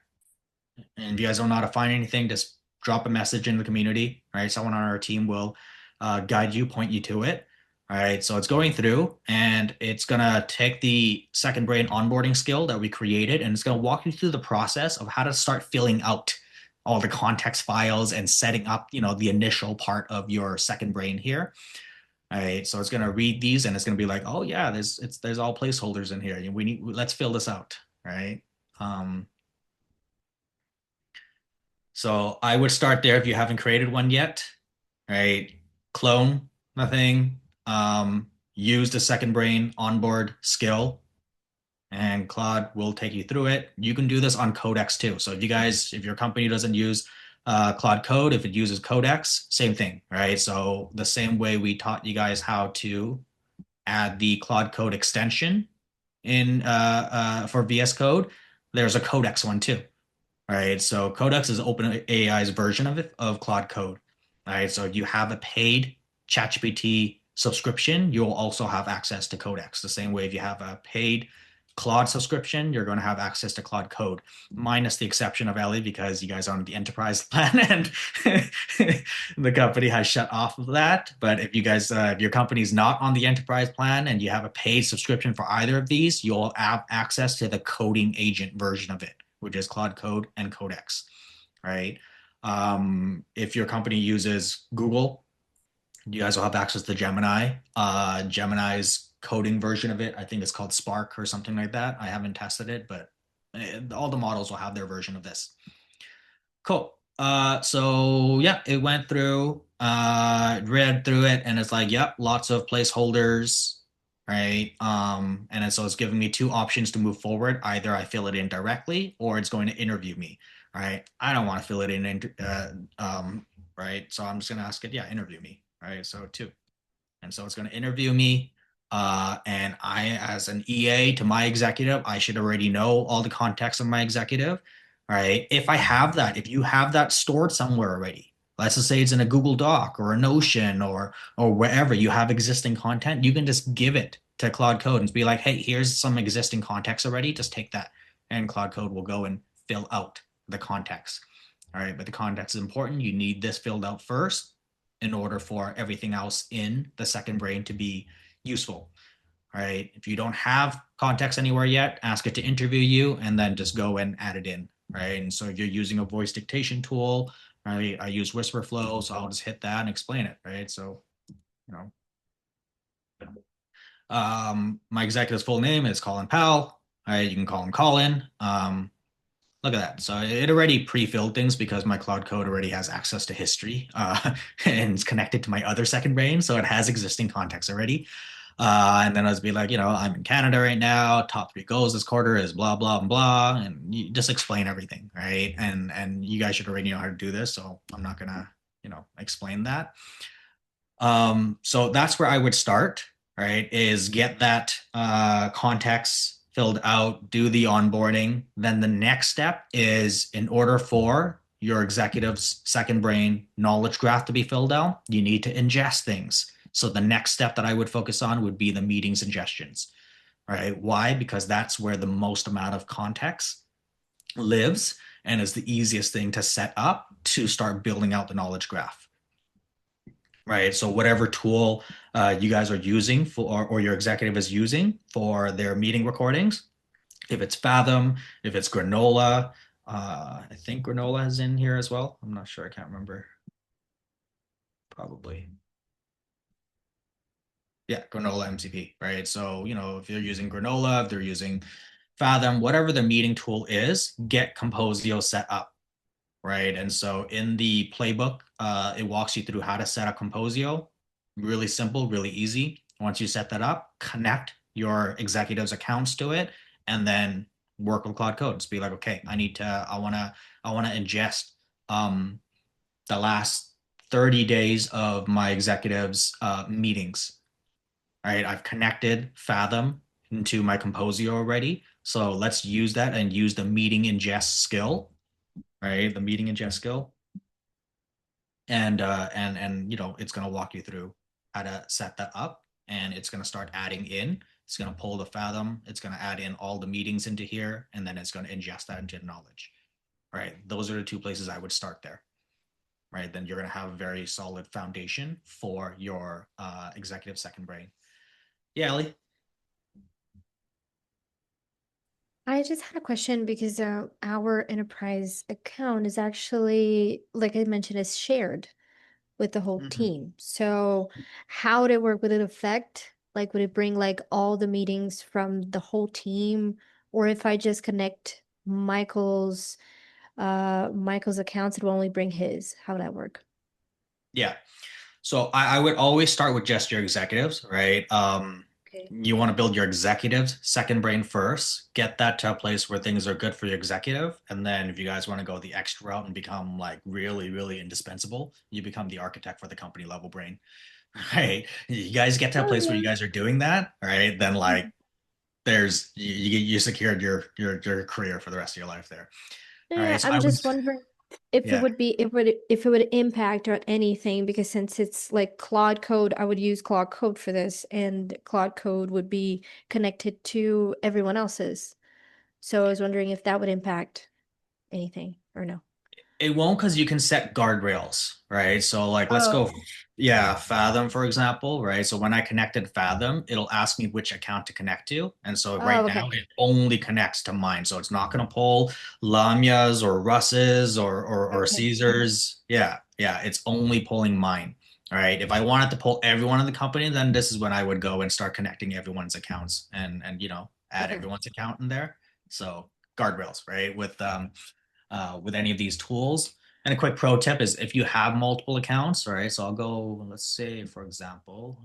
And if you guys don't know how to find anything, just drop a message in the community. All right, someone on our team will guide you, point you to it. All right, so it's going through and it's gonna take the second brain onboarding skill that we created and it's gonna walk you through the process of how to start filling out all the context files and setting up, the initial part of your second brain here. All right, so it's gonna read these and it's gonna be like, oh yeah, there's all placeholders in here. Let's fill this out, right? So I would start there if you haven't created one yet, right? Clone nothing. Use the second brain onboard skill and Claude will take you through it. You can do this on Codex too. So if your company doesn't use Claude Code, if it uses Codex, same thing, right? So the same way we taught you guys how to add the Claude Code extension in for VS Code, there's a Codex one too. Right. So Codex is OpenAI's version of it of Claude Code. Right. So if you have a paid ChatGPT subscription, you'll also have access to Codex. The same way if you have a paid Claude subscription, you're going to have access to Claude Code, minus the exception of Ellie because you guys are on the enterprise plan and the company has shut off of that. But if you guys, if your company is not on the enterprise plan and you have a paid subscription for either of these, you'll have access to the coding agent version of it, which is Claude Code and Codex, right? If your company uses Google, you guys will have access to Gemini. Gemini's coding version of it, I think it's called Spark or something like that. I haven't tested it, but all the models will have their version of this. Cool. So yeah, it went through, read through it, and it's like, yep, lots of placeholders, right? And so it's giving me two options to move forward. Either I fill it in directly, or it's going to interview me, right? I don't want to fill it in, right? So I'm just gonna ask it, yeah, interview me, right? So two, and so it's going to interview me. And I, as an EA to my executive, I should already know all the context of my executive, right? If I have that, if you have that stored somewhere already, let's just say it's in a Google Doc or a Notion or wherever you have existing content, you can just give it to Claude Code and be like, hey, here's some existing context already. Just take that, and Claude Code will go and fill out the context. All right, but the context is important. You need this filled out first in order for everything else in the second brain to be useful. Right. If you don't have context anywhere yet, ask it to interview you and then just go and add it in. Right. And so if you're using a voice dictation tool, right, I use Whisperflow, so I'll just hit that and explain it. Right. So, you know, my executive's full name is Colin Powell. Right. You can call him Colin. Look at that. So it already pre-filled things because my Cloud Code already has access to history and it's connected to my other second brain. So it has existing context already. And then I was be like, you know, I'm in Canada right now. Top three goals this quarter is blah, blah, blah. And you just explain everything, right? And you guys should already know how to do this. So I'm not going to, you know, explain that. So that's where I would start, right? Is get that context filled out, do the onboarding. Then the next step is in order for your executive's second brain knowledge graph to be filled out, you need to ingest things. So the next step that I would focus on would be the meetings ingestions, right? Why? Because that's where the most amount of context lives and is the easiest thing to set up to start building out the knowledge graph. Right. So whatever tool you guys are using for, or your executive is using for their meeting recordings, if it's Fathom, if it's Granola, I think Granola is in here as well. I'm not sure. I can't remember. Probably. Yeah, Granola MCP, right? So, you know, if you're using Granola, if they're using Fathom, whatever the meeting tool is, get Composio set up. Right. And so in the playbook, it walks you through how to set up Composio. Really simple, really easy. Once you set that up, connect your executive's accounts to it, and then work with Cloud Code. Just be like, okay, I want to ingest the last 30 days of my executive's meetings. All right. I've connected Fathom into my Composio already. So let's use that and use the meeting ingest skill, right? The meeting ingest skill. And you know, it's going to walk you through how to set that up, and it's going to start adding in. It's going to pull the Fathom. It's going to add in all the meetings into here, and then it's going to ingest that into knowledge. Right? Those are the two places I would start there. Right? Then you're going to have a very solid foundation for your executive second brain. Yeah, Ellie. I just had a question because our enterprise account is actually, like I mentioned, is shared with the whole team. So how would it work? Would it affect, like, would it bring like all the meetings from the whole team? Or if I just connect Michael's accounts, it will only bring his. How would that work? Yeah. So I would always start with just your executives, right? Okay. You want to build your executives second brain first, get that to a place where things are good for your executive. And then if you guys want to go the extra route and become like really, really indispensable, you become the architect for the company level brain, right? You guys get to a Oh place where yeah. you guys are doing that, right? Then like there's you secured your career for the rest of your life there. All Yeah, right. So I'm I would just wondering if it yeah. would be if it would impact or anything because since it's like Claude Code, I would use Claude Code for this, and Claude Code would be connected to everyone else's. So I was wondering if that would impact anything or no. It won't because you can set guardrails, right? So like let's Oh, go, okay. yeah, Fathom, for example, right? So when I connected Fathom, it'll ask me which account to connect to. And so right Oh, now okay. it only connects to mine. So it's not gonna pull Lamia's or Russ's or Okay. Caesar's. Yeah, yeah, it's only pulling mine. All right. If I wanted to pull everyone in the company, then this is when I would go and start connecting everyone's accounts and add Okay. everyone's account in there. So guardrails, right? With any of these tools. And a quick pro tip is if you have multiple accounts, right? So I'll go, let's say, for example,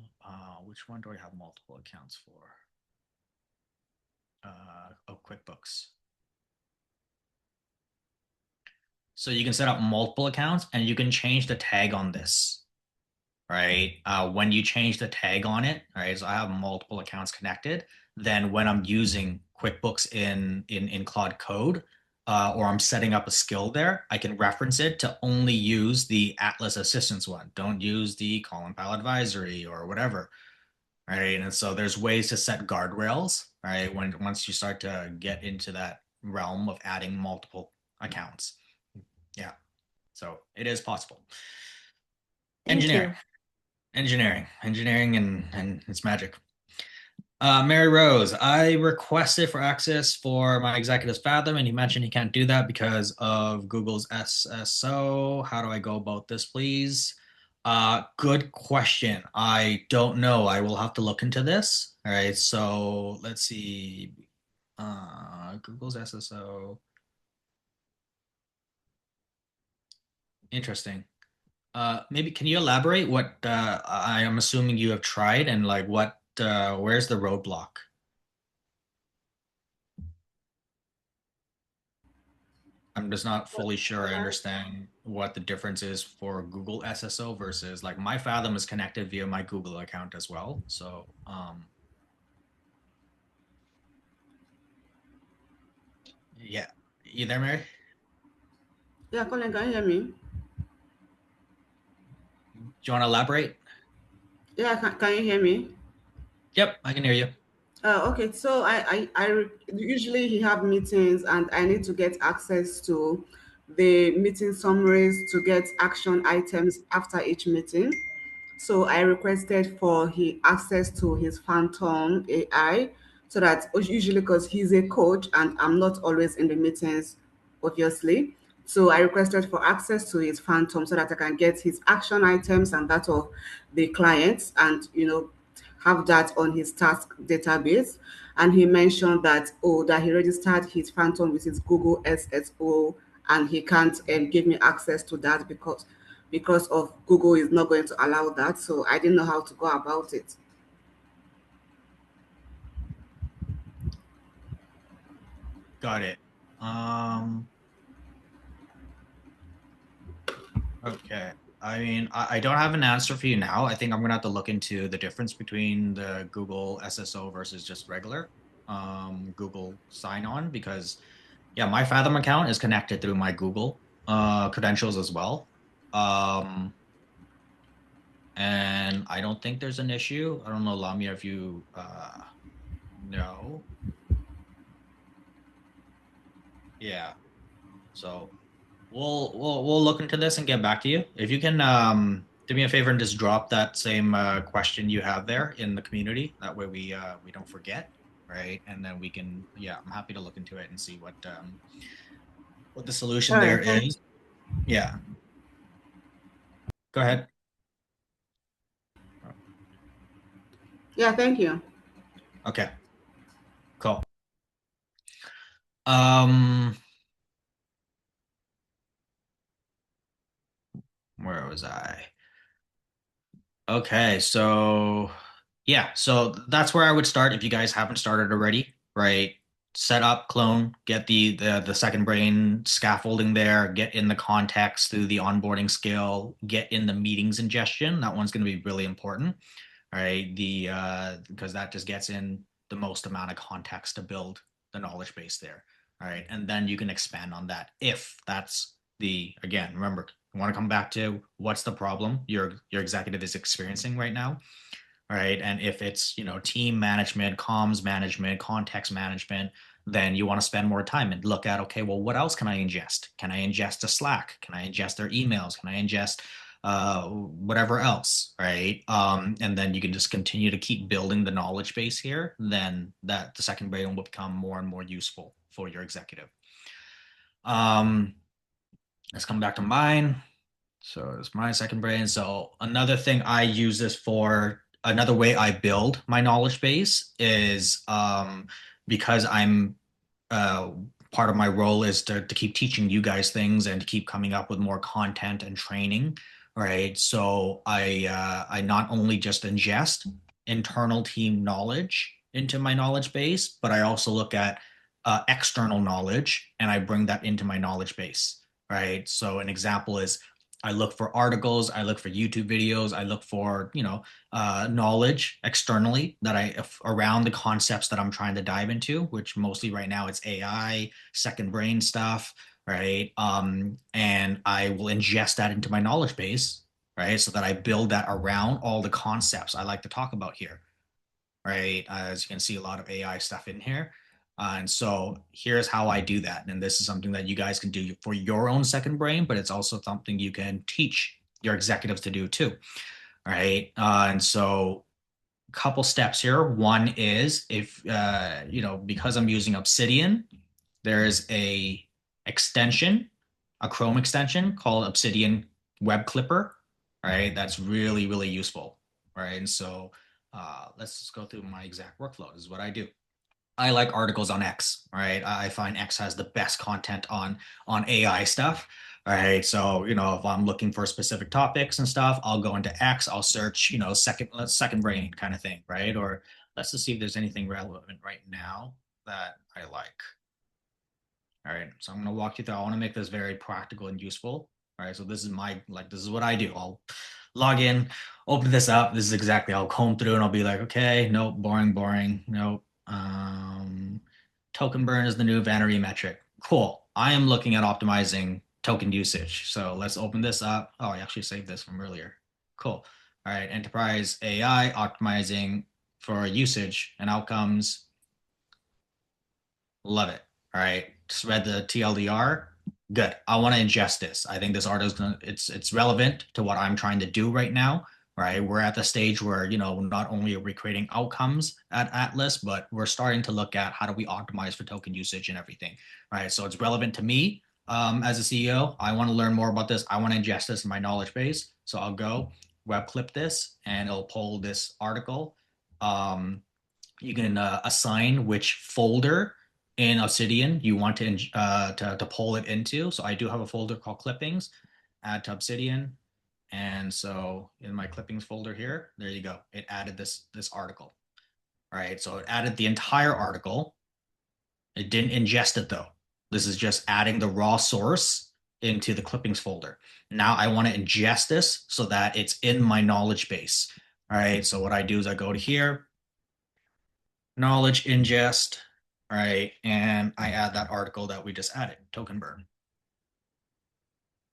which one do I have multiple accounts for? QuickBooks. So you can set up multiple accounts and you can change the tag on this, right? When you change the tag on it, right? So I have multiple accounts connected. Then when I'm using QuickBooks in Claude Code, or I'm setting up a skill there, I can reference it to only use the Atlas Assistance one. Don't use the Colin Powell Advisory or whatever, right? And so there's ways to set guardrails, right? When once you start to get into that realm of adding multiple accounts, yeah. So it is possible. Thank Engineering. you. Engineering, and it's magic. Mary Rose, I requested for access for my executive's Fathom, and you mentioned he can't do that because of Google's SSO. How do I go about this, please? Good question. I don't know. I will have to look into this. All right, so let's see. Google's SSO. Interesting. Maybe can you elaborate what I am assuming you have tried and like what where's the roadblock? I'm just not fully sure I understand what the difference is for Google SSO versus like my Fathom is connected via my Google account as well. So yeah. You there, Mary? Yeah, Colin, can you hear me? Do you want to elaborate? Yeah, can you hear me? Yep, I can hear you. Okay, so usually he have meetings and I need to get access to the meeting summaries to get action items after each meeting. So I requested for he access to his Phantom AI so that usually because he's a coach and I'm not always in the meetings, obviously. So I requested for access to his Phantom so that I can get his action items and that of the clients and have that on his task database. And he mentioned that that he registered his Phantom with his Google SSO and he can't give me access to that because of Google is not going to allow that. So I didn't know how to go about it. Got it. Um, okay. I mean, I don't have an answer for you now. I think I'm gonna have to look into the difference between the Google SSO versus just regular Google sign on because yeah, my Fathom account is connected through my Google credentials as well. Um, and I don't think there's an issue. I don't know, Lamia, if you know. Yeah. So we'll look into this and get back to you. If you can do me a favor and just drop that same question you have there in the community. That way we don't forget, right? And then we can yeah, I'm happy to look into it and see what the All solution there right. Thank. is. Yeah. Go ahead. Yeah. Thank you. Okay. Cool. Um where was I? Okay, so yeah, so that's where I would start if you guys haven't started already, right? set up, clone, get the second brain scaffolding there, get in the context through the onboarding skill, get in the meetings ingestion. That one's going to be really important. All right. Because that just gets in the most amount of context to build the knowledge base there. All right. And then you can expand on that if that's again, remember, you want to come back to what's the problem your executive is experiencing right now. All right. And if it's, team management, comms management, context management, then you want to spend more time and look at, okay, well, what else can I ingest? Can I ingest a Slack? Can I ingest their emails? Can I ingest whatever else, right? And then you can just continue to keep building the knowledge base here. Then the second brain will become more and more useful for your executive. Let's come back to mine. So it's my second brain. So another thing I use this for, another way I build my knowledge base is because I'm part of my role is to keep teaching you guys things and to keep coming up with more content and training, right? So I not only just ingest internal team knowledge into my knowledge base, but I also look at external knowledge and I bring that into my knowledge base, right? So an example is I look for articles, I look for YouTube videos, I look for, knowledge externally around the concepts that I'm trying to dive into, which mostly right now it's AI, second brain stuff, right? And I will ingest that into my knowledge base, right? So that I build that around all the concepts I like to talk about here, right? As you can see, a lot of AI stuff in here. And so here's how I do that. And this is something that you guys can do for your own second brain, but it's also something you can teach your executives to do too. All right. And so a couple steps here. One is if, because I'm using Obsidian, there's a Chrome extension called Obsidian Web Clipper. All right. That's really, really useful. Right. And so let's just go through my exact workflow. This is what I do. I like articles on X, right? I find X has the best content on AI stuff, right? So, if I'm looking for specific topics and stuff, I'll go into X, I'll search, second brain kind of thing, right? Or let's just see if there's anything relevant right now that I like. All right, so I'm going to walk you through. I want to make this very practical and useful. All right, so this is what I do. I'll log in, open this up. This is exactly, I'll comb through and I'll be like, okay, nope, boring, nope. Token burn is the new vanity metric. Cool. I am looking at optimizing token usage. So let's open this up. Oh, I actually saved this from earlier. Cool. All right, enterprise AI optimizing for usage and outcomes. Love it. All right, just read the TLDR. Good. I want to ingest this. I think this article it's relevant to what I'm trying to do right now. Right, we're at the stage where not only are we creating outcomes at Atlas, but we're starting to look at how do we optimize for token usage and everything. Right, so it's relevant to me as a CEO. I want to learn more about this. I want to ingest this in my knowledge base. So I'll go web clip this, and it'll pull this article. You can assign which folder in Obsidian you want to pull it into. So I do have a folder called clippings. Add to Obsidian. And so in my clippings folder here, there you go. It added this article. All right, so it added the entire article. It didn't ingest it though. This is just adding the raw source into the clippings folder. Now I want to ingest this so that it's in my knowledge base. All right, so what I do is I go to here, knowledge ingest, all right, and I add that article that we just added, token burn.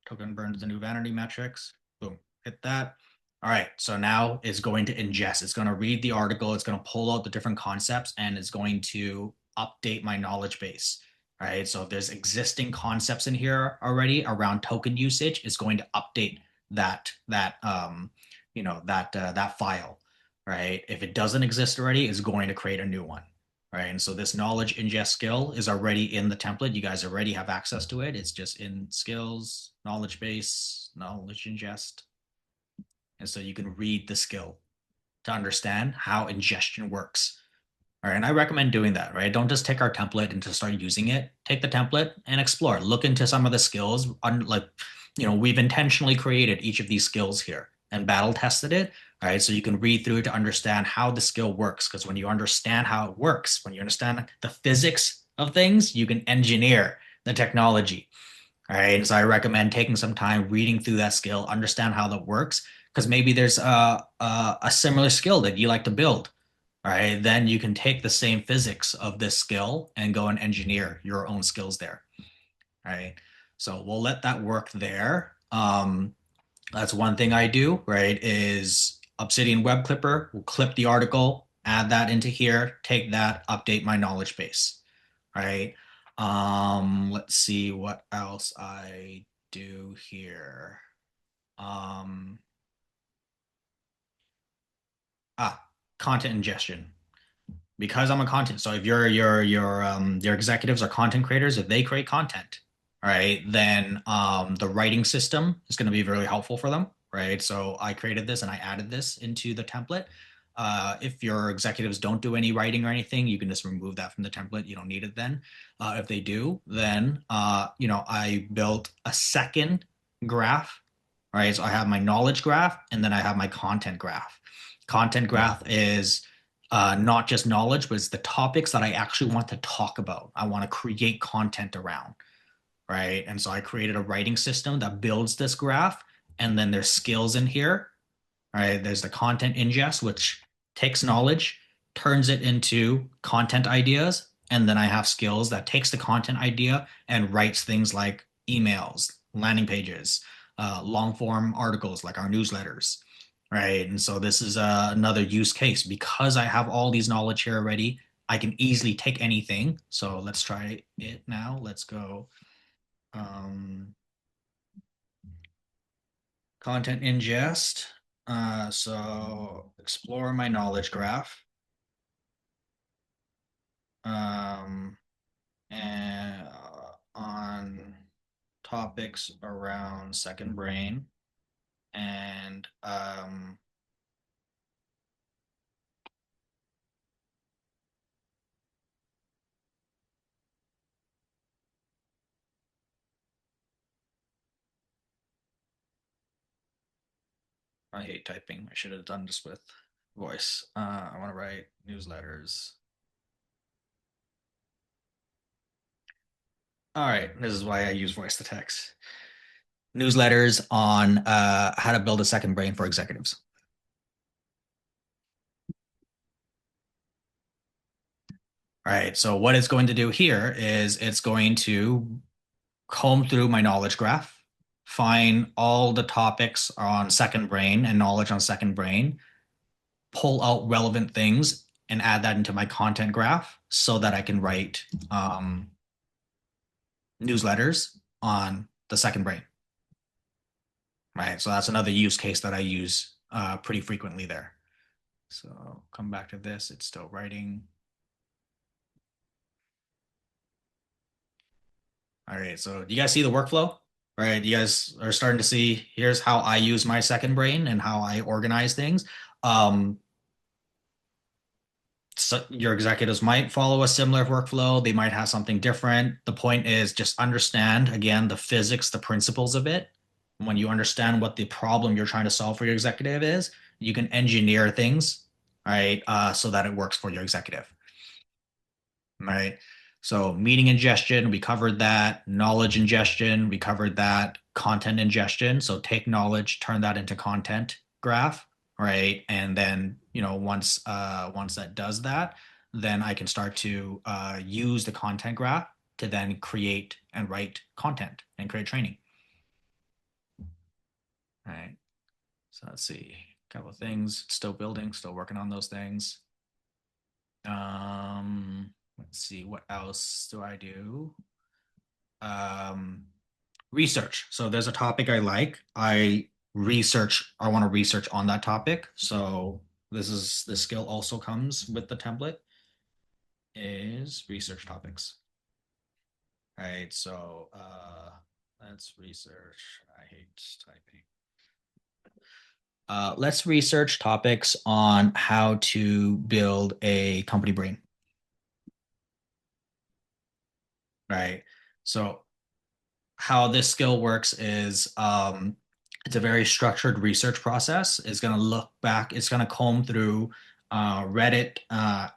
Token burn is the new vanity metrics. Boom, hit that. All right, so now it's going to ingest. It's going to read the article. It's going to pull out the different concepts, and it's going to update my knowledge base. All right, so if there's existing concepts in here already around token usage, it's going to update that file. Right, if it doesn't exist already, it's going to create a new one. Right, and so this knowledge ingest skill is already in the template. You guys already have access to it. It's just in skills, knowledge base, knowledge ingest. And so you can read the skill to understand how ingestion works. All right, and I recommend doing that, right? Don't just take our template and just start using it. Take the template and explore. Look into some of the skills. We've intentionally created each of these skills here and battle tested it. All right, so you can read through it to understand how the skill works. Because when you understand how it works, when you understand the physics of things, you can engineer the technology. All right. So I recommend taking some time reading through that skill, understand how that works, because maybe there's a similar skill that you like to build. All right. Then you can take the same physics of this skill and go and engineer your own skills there. All right. So we'll let that work there. That's one thing I do, right? Is Obsidian Web Clipper. We'll clip the article, add that into here, take that, update my knowledge base. Right. Let's see what else I do here. Um, Content ingestion. Because I'm a content, so if your executives are content creators, if they create content, all right, then the writing system is going to be really helpful for them, right? So I created this and I added this into the template. If your executives don't do any writing or anything, you can just remove that from the template. You don't need it then. If they do, then I built a second graph. All right, so I have my knowledge graph and then I have my content graph. Content graph is not just knowledge, but it's the topics that I actually want to talk about. I want to create content around, right? And so I created a writing system that builds this graph, and then there's skills in here, right? There's the content ingest, which takes knowledge, turns it into content ideas, and then I have skills that takes the content idea and writes things like emails, landing pages, long form articles like our newsletters, right? And so this is another use case because I have all these knowledge here already. I can easily take anything. So let's try it now. Let's go. Content ingest. So explore my knowledge graph. And on topics around second brain and I hate typing. I should have done this with voice. I want to write newsletters. All right, this is why I use voice to text. Newsletters on how to build a second brain for executives. All right, so what it's going to do here is it's going to comb through my knowledge graph, find all the topics on second brain and knowledge on second brain, pull out relevant things and add that into my content graph so that I can write newsletters on the second brain. Right, so that's another use case that I use pretty frequently there. So come back to this, it's still writing. All right, so do you guys see the workflow? Right, you guys are starting to see, here's how I use my second brain and how I organize things. So your executives might follow a similar workflow. They might have something different. The point is just understand, again, the physics, the principles of it. When you understand what the problem you're trying to solve for your executive is, you can engineer things, right, so that it works for your executive. Right. So meeting ingestion, we covered that. Knowledge ingestion, we covered that. Content ingestion. So take knowledge, turn that into content graph, right? And then, once that does that, then I can start to use the content graph to then create and write content and create training. All right. So let's see, a couple of things, still building, still working on those things. Let's see, what else do I do? Research. So there's a topic I like. I want to research on that topic. So this skill also comes with the template is research topics. All right, so let's research. I hate typing. Let's research topics on how to build a company brain. Right. So how this skill works is it's a very structured research process. It's going to look back, it's going to comb through Reddit,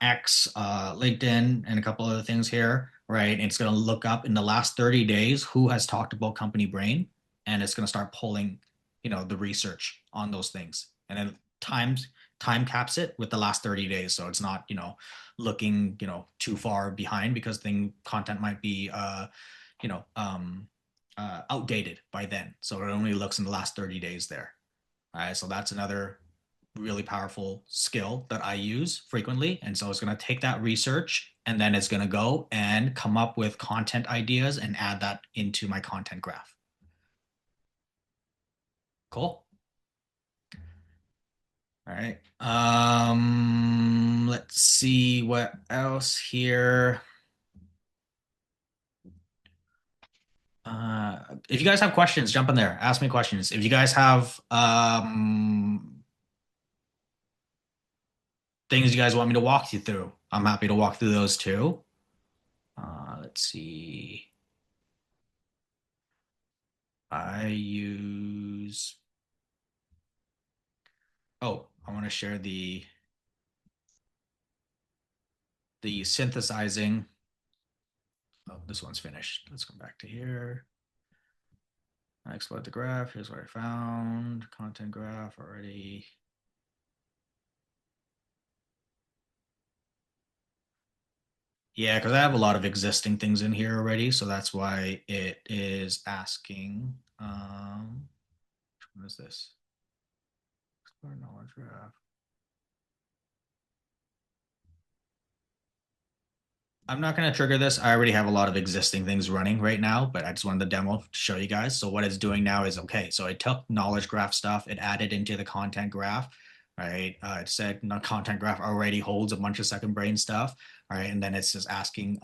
X, LinkedIn, and a couple other things here, right? And it's going to look up in the last 30 days who has talked about company brain, and it's going to start pulling, the research on those things, and then time caps it with the last 30 days, so it's not looking too far behind, because content might be you know outdated by then, so it only looks in the last 30 days there. All right, so that's another really powerful skill that I use frequently. And so it's going to take that research, and then it's going to go and come up with content ideas and add that into my content graph. Cool. All right. Let's see what else here. If you guys have questions, jump in there. Ask me questions. If you guys have things you guys want me to walk you through, I'm happy to walk through those too. Let's see. I want to share the synthesizing. Oh, this one's finished. Let's come back to here. I exploit the graph. Here's what I found. Content graph already. Yeah, because I have a lot of existing things in here already, so that's why it is asking. What is this? Explore knowledge graph. I'm not going to trigger this. I already have a lot of existing things running right now, but I just wanted the demo to show you guys. So what it's doing now is, okay, so it took knowledge graph stuff, it added into the content graph, right? It said content graph already holds a bunch of second brain stuff, right? And then it's just asking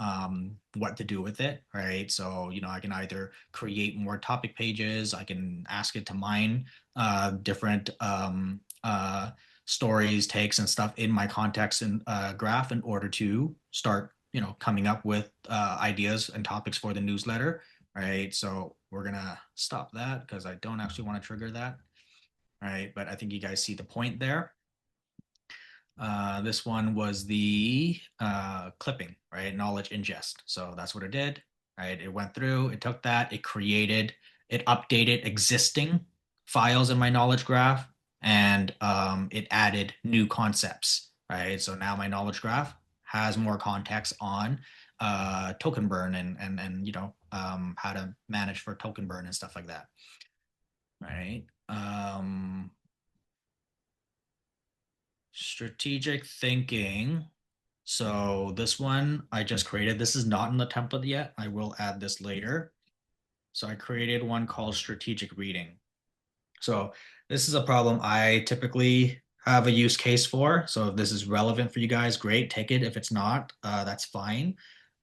what to do with it, right? So, I can either create more topic pages, I can ask it to mine different stories, takes, and stuff in my context and graph in order to start coming up with ideas and topics for the newsletter, right? So we're gonna stop that because I don't actually want to trigger that, right? But I think you guys see the point there. This one was the clipping, right? Knowledge ingest. So that's what it did, right? It went through, it took that, it updated existing files in my knowledge graph, and it added new concepts, right? So now my knowledge graph has more context on token burn and how to manage for token burn and stuff like that, right? Strategic thinking. So this one I just created. This is not in the template yet. I will add this later. So I created one called strategic reading. So this is a problem I typically have a use case for. So if this is relevant for you guys, great, take it. If it's not, that's fine.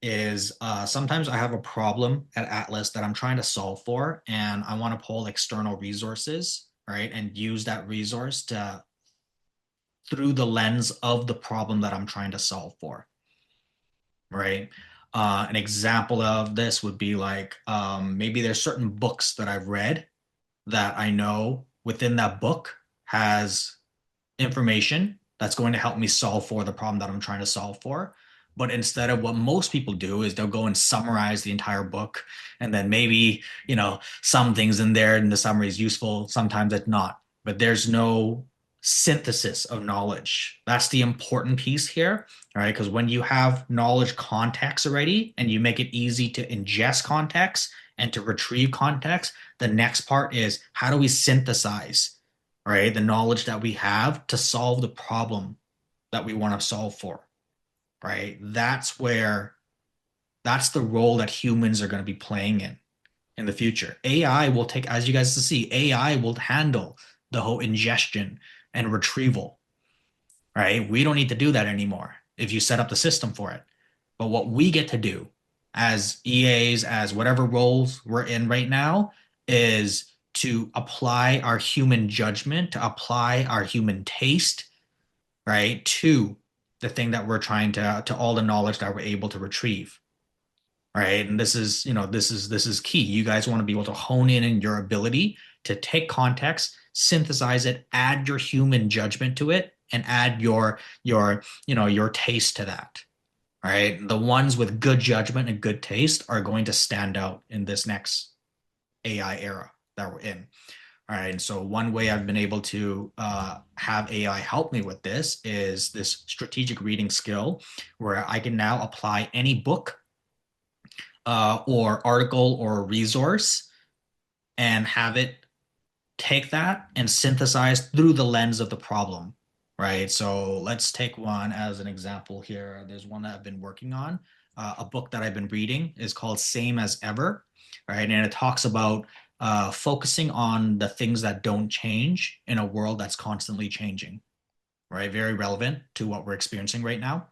Sometimes I have a problem at Atlas that I'm trying to solve for, and I want to pull external resources, right? And use that resource through the lens of the problem that I'm trying to solve for, right? An example of this would be like, maybe there's certain books that I've read that I know within that book has information that's going to help me solve for the problem that I'm trying to solve for. But instead of what most people do is they'll go and summarize the entire book. And then maybe, some things in there in the summary is useful. Sometimes it's not, but there's no synthesis of knowledge. That's the important piece here, right? Because when you have knowledge context already and you make it easy to ingest context and to retrieve context, the next part is how do we synthesize, right, the knowledge that we have to solve the problem that we want to solve for, right? That's the role that humans are going to be playing in the future. AI will take, as you guys see, AI will handle the whole ingestion and retrieval, right? We don't need to do that anymore if you set up the system for it. But what we get to do as EAs, as whatever roles we're in right now, is to apply our human judgment, to apply our human taste, right, to the thing that we're trying to all the knowledge that we're able to retrieve, right? And this is key. You guys want to be able to hone in your ability to take context, synthesize it, add your human judgment to it, and add your taste to that. Right? The ones with good judgment and good taste are going to stand out in this next AI era that we're in. All right. And so one way I've been able to have AI help me with this is this strategic reading skill, where I can now apply any book or article or resource and have it take that and synthesize through the lens of the problem. Right. So let's take one as an example here. There's one that I've been working on. A book that I've been reading is called Same as Ever. Right. And it talks about focusing on the things that don't change in a world that's constantly changing. Right. Very relevant to what we're experiencing right now.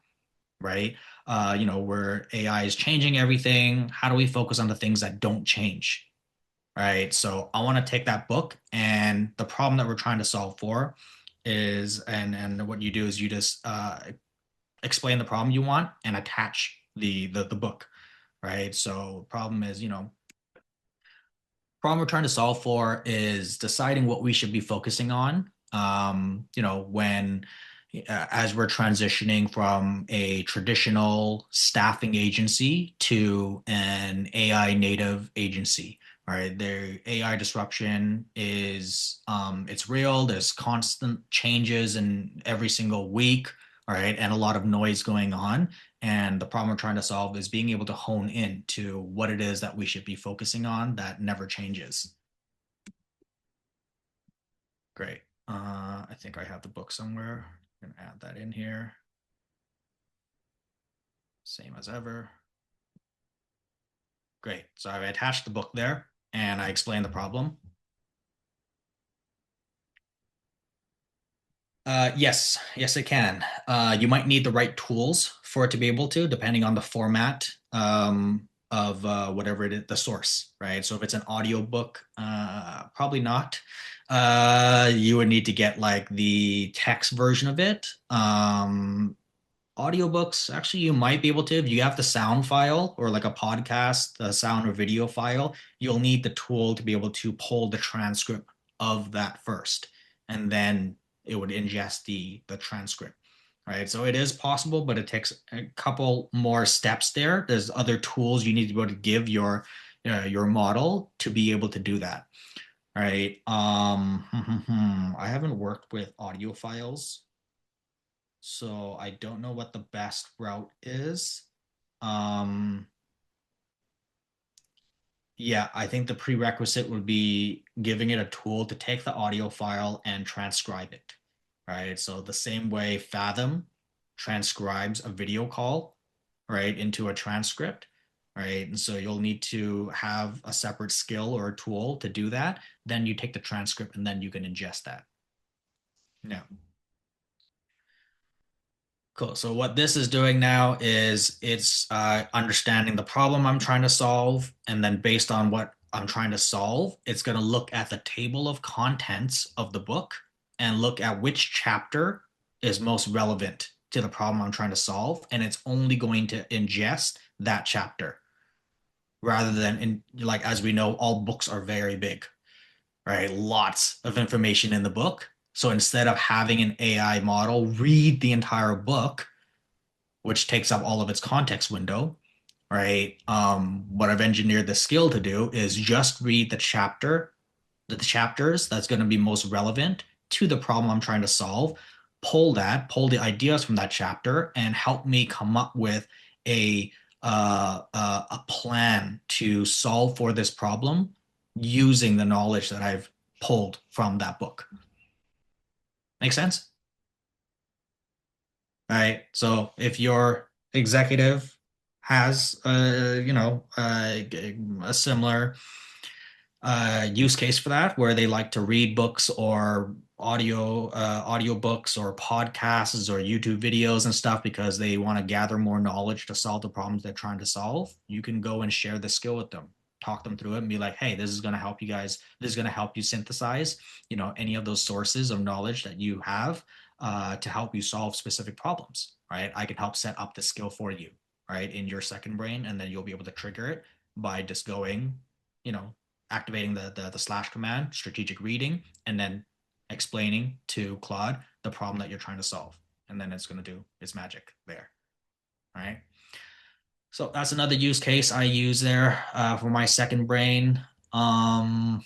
Right. Where AI is changing everything. How do we focus on the things that don't change? Right. So I want to take that book, and the problem that we're trying to solve for is, and what you do is you just explain the problem you want and attach the book. Right. So problem is, problem we're trying to solve for is deciding what we should be focusing on. When as we're transitioning from a traditional staffing agency to an AI native agency. All right, the AI disruption is it's real. There's constant changes in every single week. All right, and a lot of noise going on. And the problem we're trying to solve is being able to hone in to what it is that we should be focusing on that never changes. Great. I think I have the book somewhere. I'm going to add that in here. Same as ever. Great. So I attached the book there and I explained the problem. Yes, it can. You might need the right tools for it to be able to, depending on the format of whatever it is, the source, right? So if it's an audiobook, probably not. You would need to get like the text version of it. Audiobooks, actually, you might be able to. If you have the sound file or like a podcast, the sound or video file, you'll need the tool to be able to pull the transcript of that first. And then it would ingest the transcript, right? So it is possible, but it takes a couple more steps there. There's other tools you need to be able to give your model to be able to do that, right? I haven't worked with audio files, so I don't know what the best route is. Yeah, I think the prerequisite would be giving it a tool to take the audio file and transcribe it, right? So the same way Fathom transcribes a video call, right, into a transcript, right? And so you'll need to have a separate skill or a tool to do that. Then you take the transcript and then you can ingest that. Yeah. Cool. So what this is doing now is it's understanding the problem I'm trying to solve, and then based on what I'm trying to solve, it's going to look at the table of contents of the book and look at which chapter is most relevant to the problem I'm trying to solve, and it's only going to ingest that chapter rather than like as we know, all books are very big, right? Lots of information in the book. So instead of having an AI model read the entire book, which takes up all of its context window, right? What I've engineered the skill to do is just read the chapters that's going to be most relevant to the problem I'm trying to solve, pull the ideas from that chapter, and help me come up with a plan to solve for this problem using the knowledge that I've pulled from that book. Make sense? All right. So if your executive has a similar use case for that, where they like to read books or audio books or podcasts or YouTube videos and stuff because they want to gather more knowledge to solve the problems they're trying to solve, you can go and share the skill with them, talk them through it, and be like, hey, this is going to help you guys. This is going to help you synthesize, any of those sources of knowledge that you have to help you solve specific problems, right? I can help set up the skill for you, right, in your second brain, and then you'll be able to trigger it by just going, activating the slash command, strategic reading, and then explaining to Claude the problem that you're trying to solve. And then it's going to do its magic there. All right. So that's another use case I use there for my second brain. I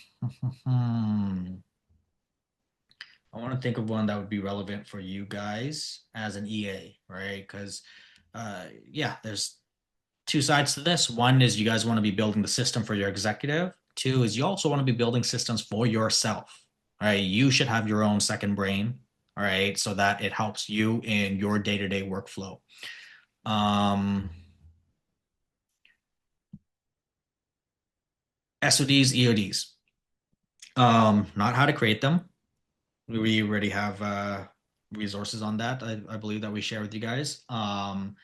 want to think of one that would be relevant for you guys as an EA, right? Because yeah, there's two sides to this. One is you guys want to be building the system for your executive. Two is you also want to be building systems for yourself, right? You should have your own second brain, all right, so that it helps you in your day-to-day workflow. SODs, EODs. Not how to create them. We already have resources on that. I believe that we share with you guys. But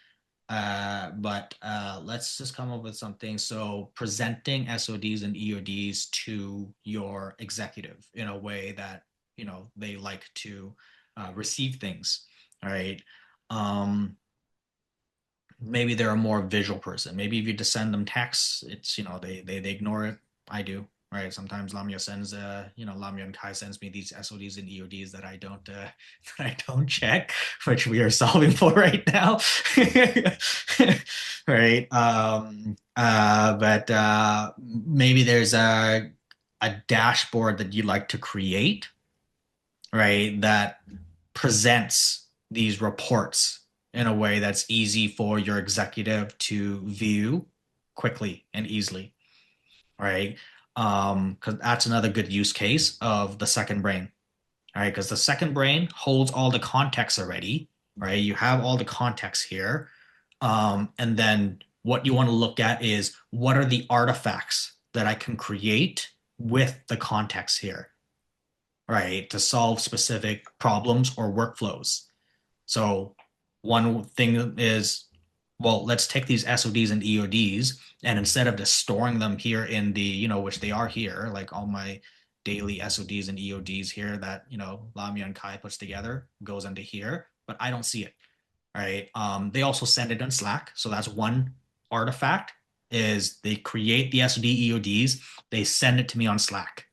let's just come up with something. So presenting SODs and EODs to your executive in a way that, you know, they like to receive things. All right. Maybe they're a more visual person. Maybe if you just send them texts, it's, you know, they ignore it. I do. Right. Sometimes Lamia sends, Lamia and Kai sends me these SODs and EODs that I don't, that I don't check, which we are solving for right now. Right. But maybe there's a dashboard that you'd like to create, right, that presents these reports in a way that's easy for your executive to view quickly and easily, right? Because that's another good use case of the second brain, all right? Because the second brain holds all the context already, right? You have all the context here. And then what you want to look at is what are the artifacts that I can create with the context here, right? To solve specific problems or workflows. So one thing is, well, let's take these SODs and EODs, and instead of just storing them here in the, you know, which they are here, like all my daily SODs and EODs here that, you know, Lamia and Kai puts together goes into here, but I don't see it, right? They also send it in Slack. So that's one artifact is they create the SOD EODs, they send it to me on Slack.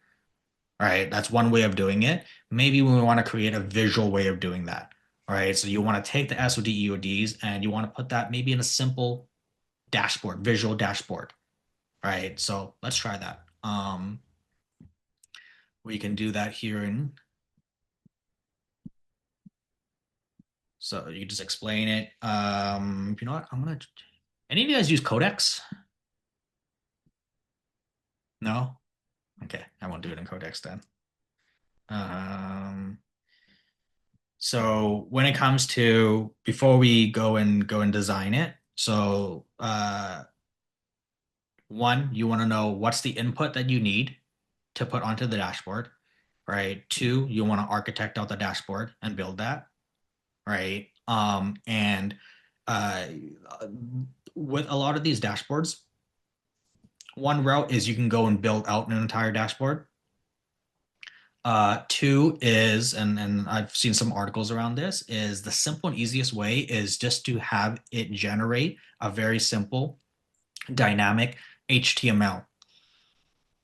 All right, that's one way of doing it. Maybe we want to create a visual way of doing that. All right, so you want to take the SOD EODs and you want to put that maybe in a simple dashboard, visual dashboard. All right, so let's try that. We can do that here in. So you just explain it. You know what? Any of you guys use Codex? No? Okay, I won't do it in Codex then. So when it comes to before we go and design it, so one, you want to know what's the input that you need to put onto the dashboard, right? Two, you want to architect out the dashboard and build that, right? And with a lot of these dashboards, one route is you can go and build out an entire dashboard. Two is, and I've seen some articles around this, is the simple and easiest way is just to have it generate a very simple dynamic HTML,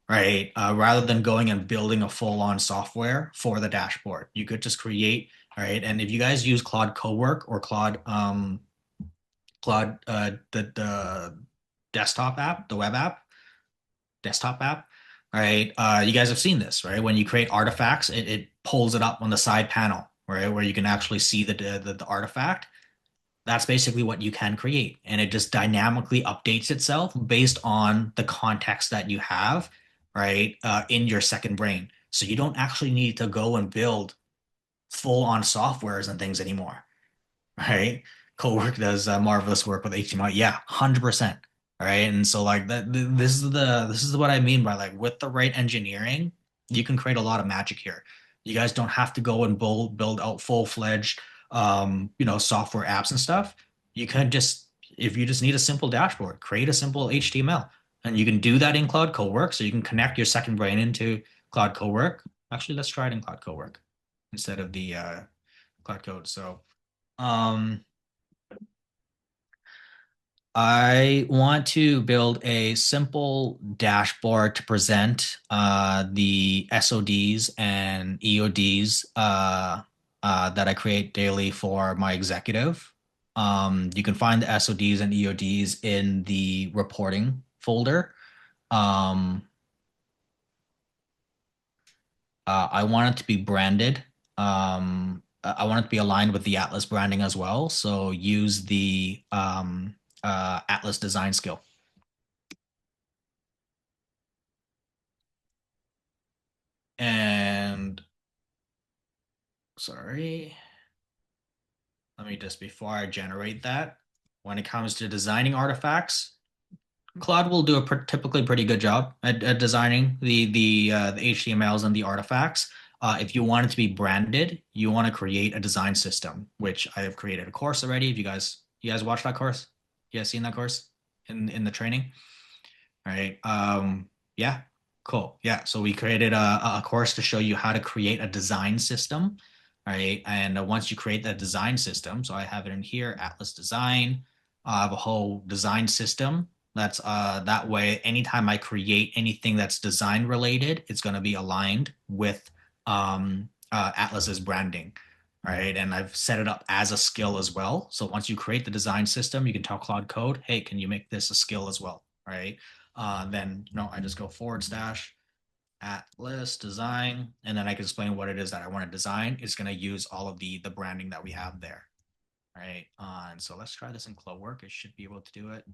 right? Rather than going and building a full-on software for the dashboard. You could just create, right? And if you guys use Claude Cowork or Claude, the desktop app, the web app, desktop app, right? You guys have seen this, right? When you create artifacts, it pulls it up on the side panel, right? Where you can actually see the artifact. That's basically what you can create. And it just dynamically updates itself based on the context that you have, right? In your second brain. So you don't actually need to go and build full on softwares and things anymore, right? Cowork does marvelous work with HTML. Yeah, 100%. All right. And so like that, this is what I mean by like with the right engineering, you can create a lot of magic here. You guys don't have to go and build out full-fledged software apps and stuff. You can just, if you just need a simple dashboard, create a simple HTML. And you can do that in Cloud Cowork. So you can connect your second brain into Cloud Cowork. Actually, let's try it in Cloud Cowork instead of the Cloud Code. So um I want to build a simple dashboard to present the SODs and EODs that I create daily for my executive. You can find the SODs and EODs in the reporting folder. Um, I want it to be branded. I want it to be aligned with the Atlas branding as well. So use the Atlas design skill. And sorry, let me just, before I generate that, when it comes to designing artifacts, Claude will do a typically pretty good job at designing the HTMLs and the artifacts. If you want it to be branded, you want to create a design system, which I have created a course already. If you guys watched that course, you guys seen that course in the training? All right. Yeah, cool. Yeah. So we created a course to show you how to create a design system. All right. And once you create that design system, so I have it in here, Atlas Design. I have a whole design system. That's that way, anytime I create anything that's design related, it's going to be aligned with Atlas's branding. All right. And I've set it up as a skill as well. So once you create the design system, you can tell Claude Code, hey, can you make this a skill as well? All right. Then I just go / Atlas design, and then I can explain what it is that I want to design. It's going to use all of the branding that we have there. All right. And so let's try this in Cloudwork. It should be able to do it.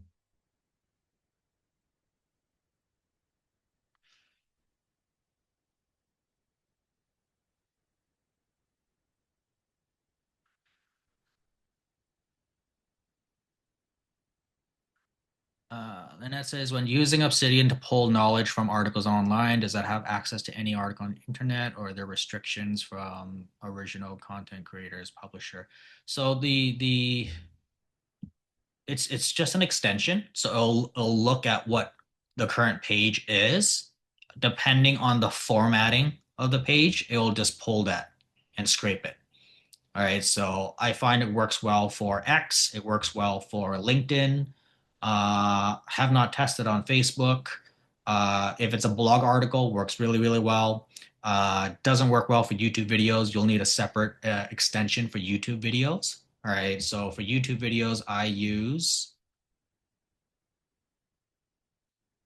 Then it says, when using Obsidian to pull knowledge from articles online, does that have access to any article on the internet, or are there restrictions from original content creators, publisher? So it's just an extension. So it'll look at what the current page is. Depending on the formatting of the page, it will just pull that and scrape it. All right, so I find it works well for X. It works well for LinkedIn. Have not tested on Facebook. If it's a blog article, works really, really well. Doesn't work well for YouTube videos. You'll need a separate extension for YouTube videos. All right, so for YouTube videos, I use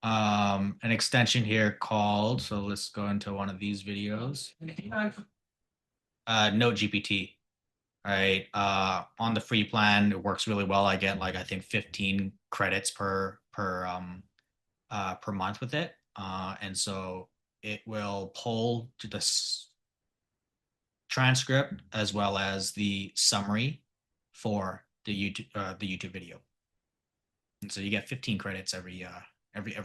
an extension here called, so let's go into one of these videos. Note GPT. All right. On the free plan, it works really well. I get like, I think 15 credits per month with it. And so it will pull to the transcript as well as the summary for the YouTube video. And so you get 15 credits every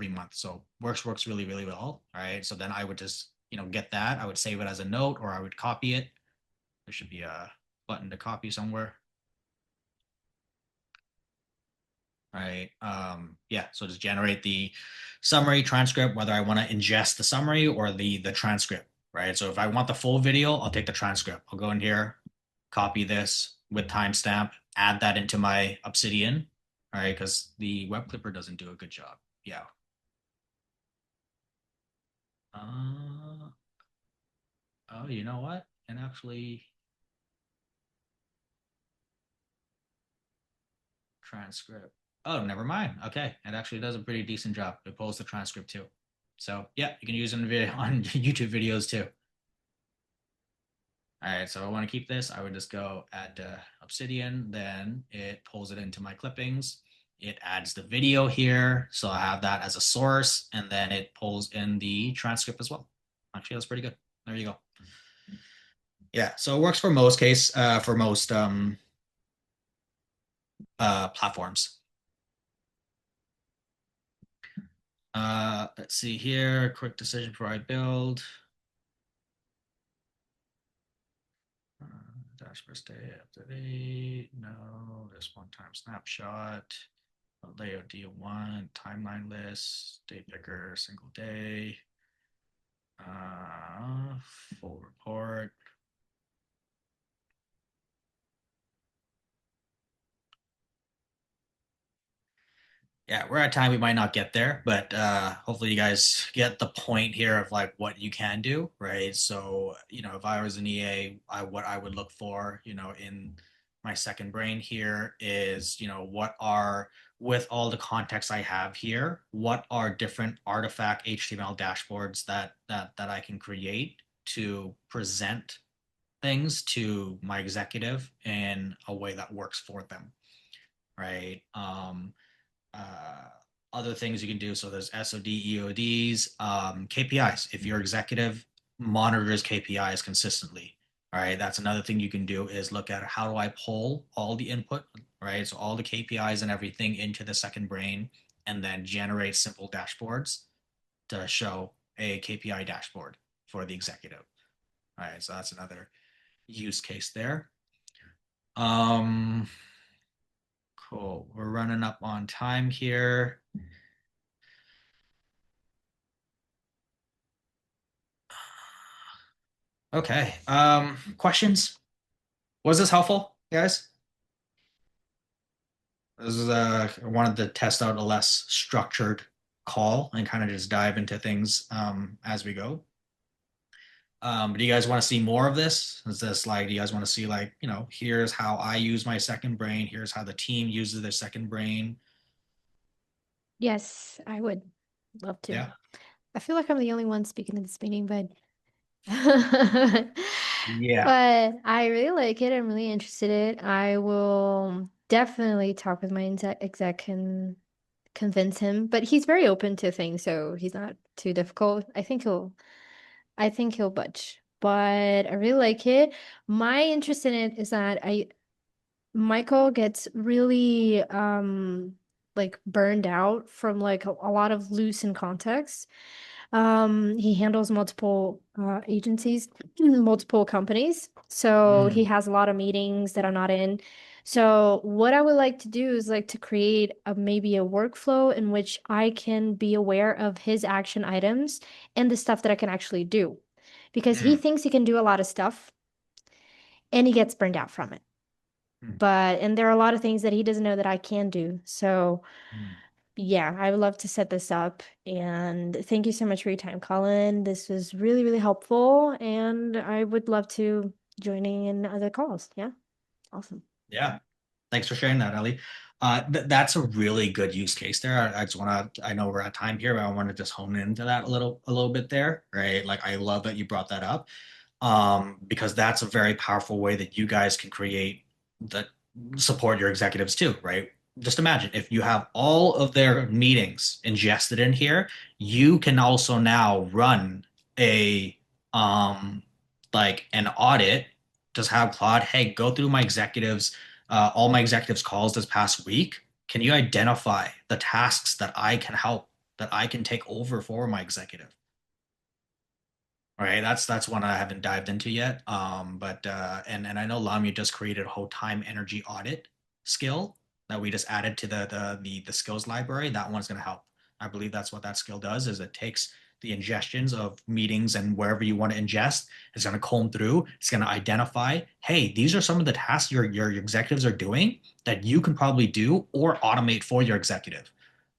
month. So works really, really well. All right. So then I would just, get that. I would save it as a note, or I would copy it. There should be a button to copy somewhere. All right. Yeah. So just generate the summary transcript, whether I want to ingest the summary or the transcript. Right. So if I want the full video, I'll take the transcript. I'll go in here, copy this with timestamp, add that into my Obsidian. All right, because the web clipper doesn't do a good job. Yeah. Oh, you know what? And actually, transcript. Oh, never mind. Okay, it actually does a pretty decent job. It pulls the transcript too. So yeah, you can use it on YouTube videos too. All right, so I want to keep this. I would just go add Obsidian, then it pulls it into my clippings. It adds the video here, so I have that as a source, and then it pulls in the transcript as well. Actually, that's pretty good. There you go. Yeah, so it works for most platforms. Let's see here. Quick decision before I build. Dashboard stay up to date. No, this one-time snapshot. What layout do you want? Timeline list, day picker, single day. Full report. Yeah, we're at time. We might not get there, but hopefully you guys get the point here of like what you can do, right? So, if I was an EA, what I would look for, in my second brain here is, what are with all the context I have here, what are different artifact HTML dashboards that I can create to present things to my executive in a way that works for them, right? Uh, Other things you can do. So there's SOD, EODs, KPIs. If your executive monitors KPIs consistently, all right, that's another thing you can do is look at how do I pull all the input, right? So all the KPIs and everything into the second brain and then generate simple dashboards to show a KPI dashboard for the executive. All right, so that's another use case there. Cool. We're running up on time here. Okay. Questions? Was this helpful, guys? This is I wanted to test out a less structured call and kind of just dive into things as we go. Do you guys want to see more of this? Is this like, do you guys want to see like, here's how I use my second brain, here's how the team uses their second brain? Yes, I would love to. Yeah. I feel like I'm the only one speaking in this meeting, but Yeah. but I really like it. I'm really interested in it. I will definitely talk with my exec and convince him, but he's very open to things, so he's not too difficult. I think he'll budge. But I really like it. My interest in it is that Michael gets really like burned out from like a lot of loose in context. He handles multiple agencies, multiple companies. So he Mm, has a lot of meetings that are not in. So what I would like to do is like to create maybe a workflow in which I can be aware of his action items and the stuff that I can actually do. Because he mm, thinks he can do a lot of stuff and he gets burned out from it. mm, And there are a lot of things that he doesn't know that I can do. So mm. yeah, I would love to set this up. And thank you so much for your time, Colin. This was really, really helpful. And I would love to joining in other calls. Yeah, awesome. Yeah. Thanks for sharing that, Ellie. That's a really good use case there. I just want to, I know we're at time here, but I want to just hone into that a little bit there, right? Like I love that you brought that up, because that's a very powerful way that you guys can create that support your executives too, right? Just imagine if you have all of their meetings ingested in here, you can also now run a like an audit. Just have Claude, hey, go through my executives, all my executives calls this past week. Can you identify the tasks that I can help, that I can take over for my executive? All right, that's one I haven't dived into yet. But and I know Lamia just created a whole time energy audit skill that we just added to the skills library. That one's going to help. I believe that's what that skill does. Is it takes the ingestions of meetings and wherever you want to ingest. It's going to comb through. It's going to identify, hey, these are some of the tasks your executives are doing that you can probably do or automate for your executive,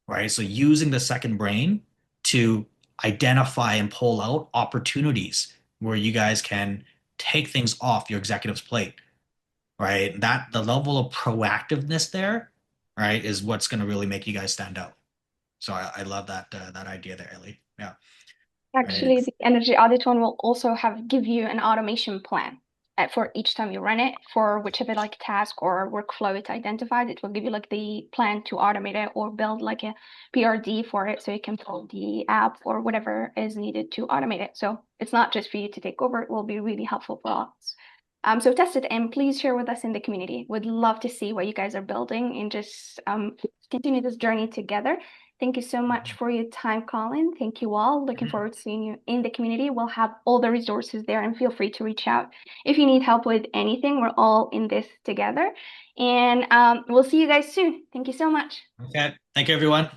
right? So using the second brain to identify and pull out opportunities where you guys can take things off your executive's plate, right? That the level of proactiveness there, right, is what's going to really make you guys stand out. So I love that idea there, Ellie. Yeah, right. Actually, the energy audit one will also give you an automation plan for each time you run it for whichever like task or workflow it's identified. It will give you like the plan to automate it or build like a PRD for it so you can pull the app or whatever is needed to automate it. So it's not just for you to take over, it will be really helpful for us. So test it and please share with us in the community. Would love to see what you guys are building and just continue this journey together. Thank you so much for your time, Colin. Thank you all. Looking forward to seeing you in the community. We'll have all the resources there and feel free to reach out if you need help with anything. We're all in this together. And we'll see you guys soon. Thank you so much. Okay. Thank you, everyone.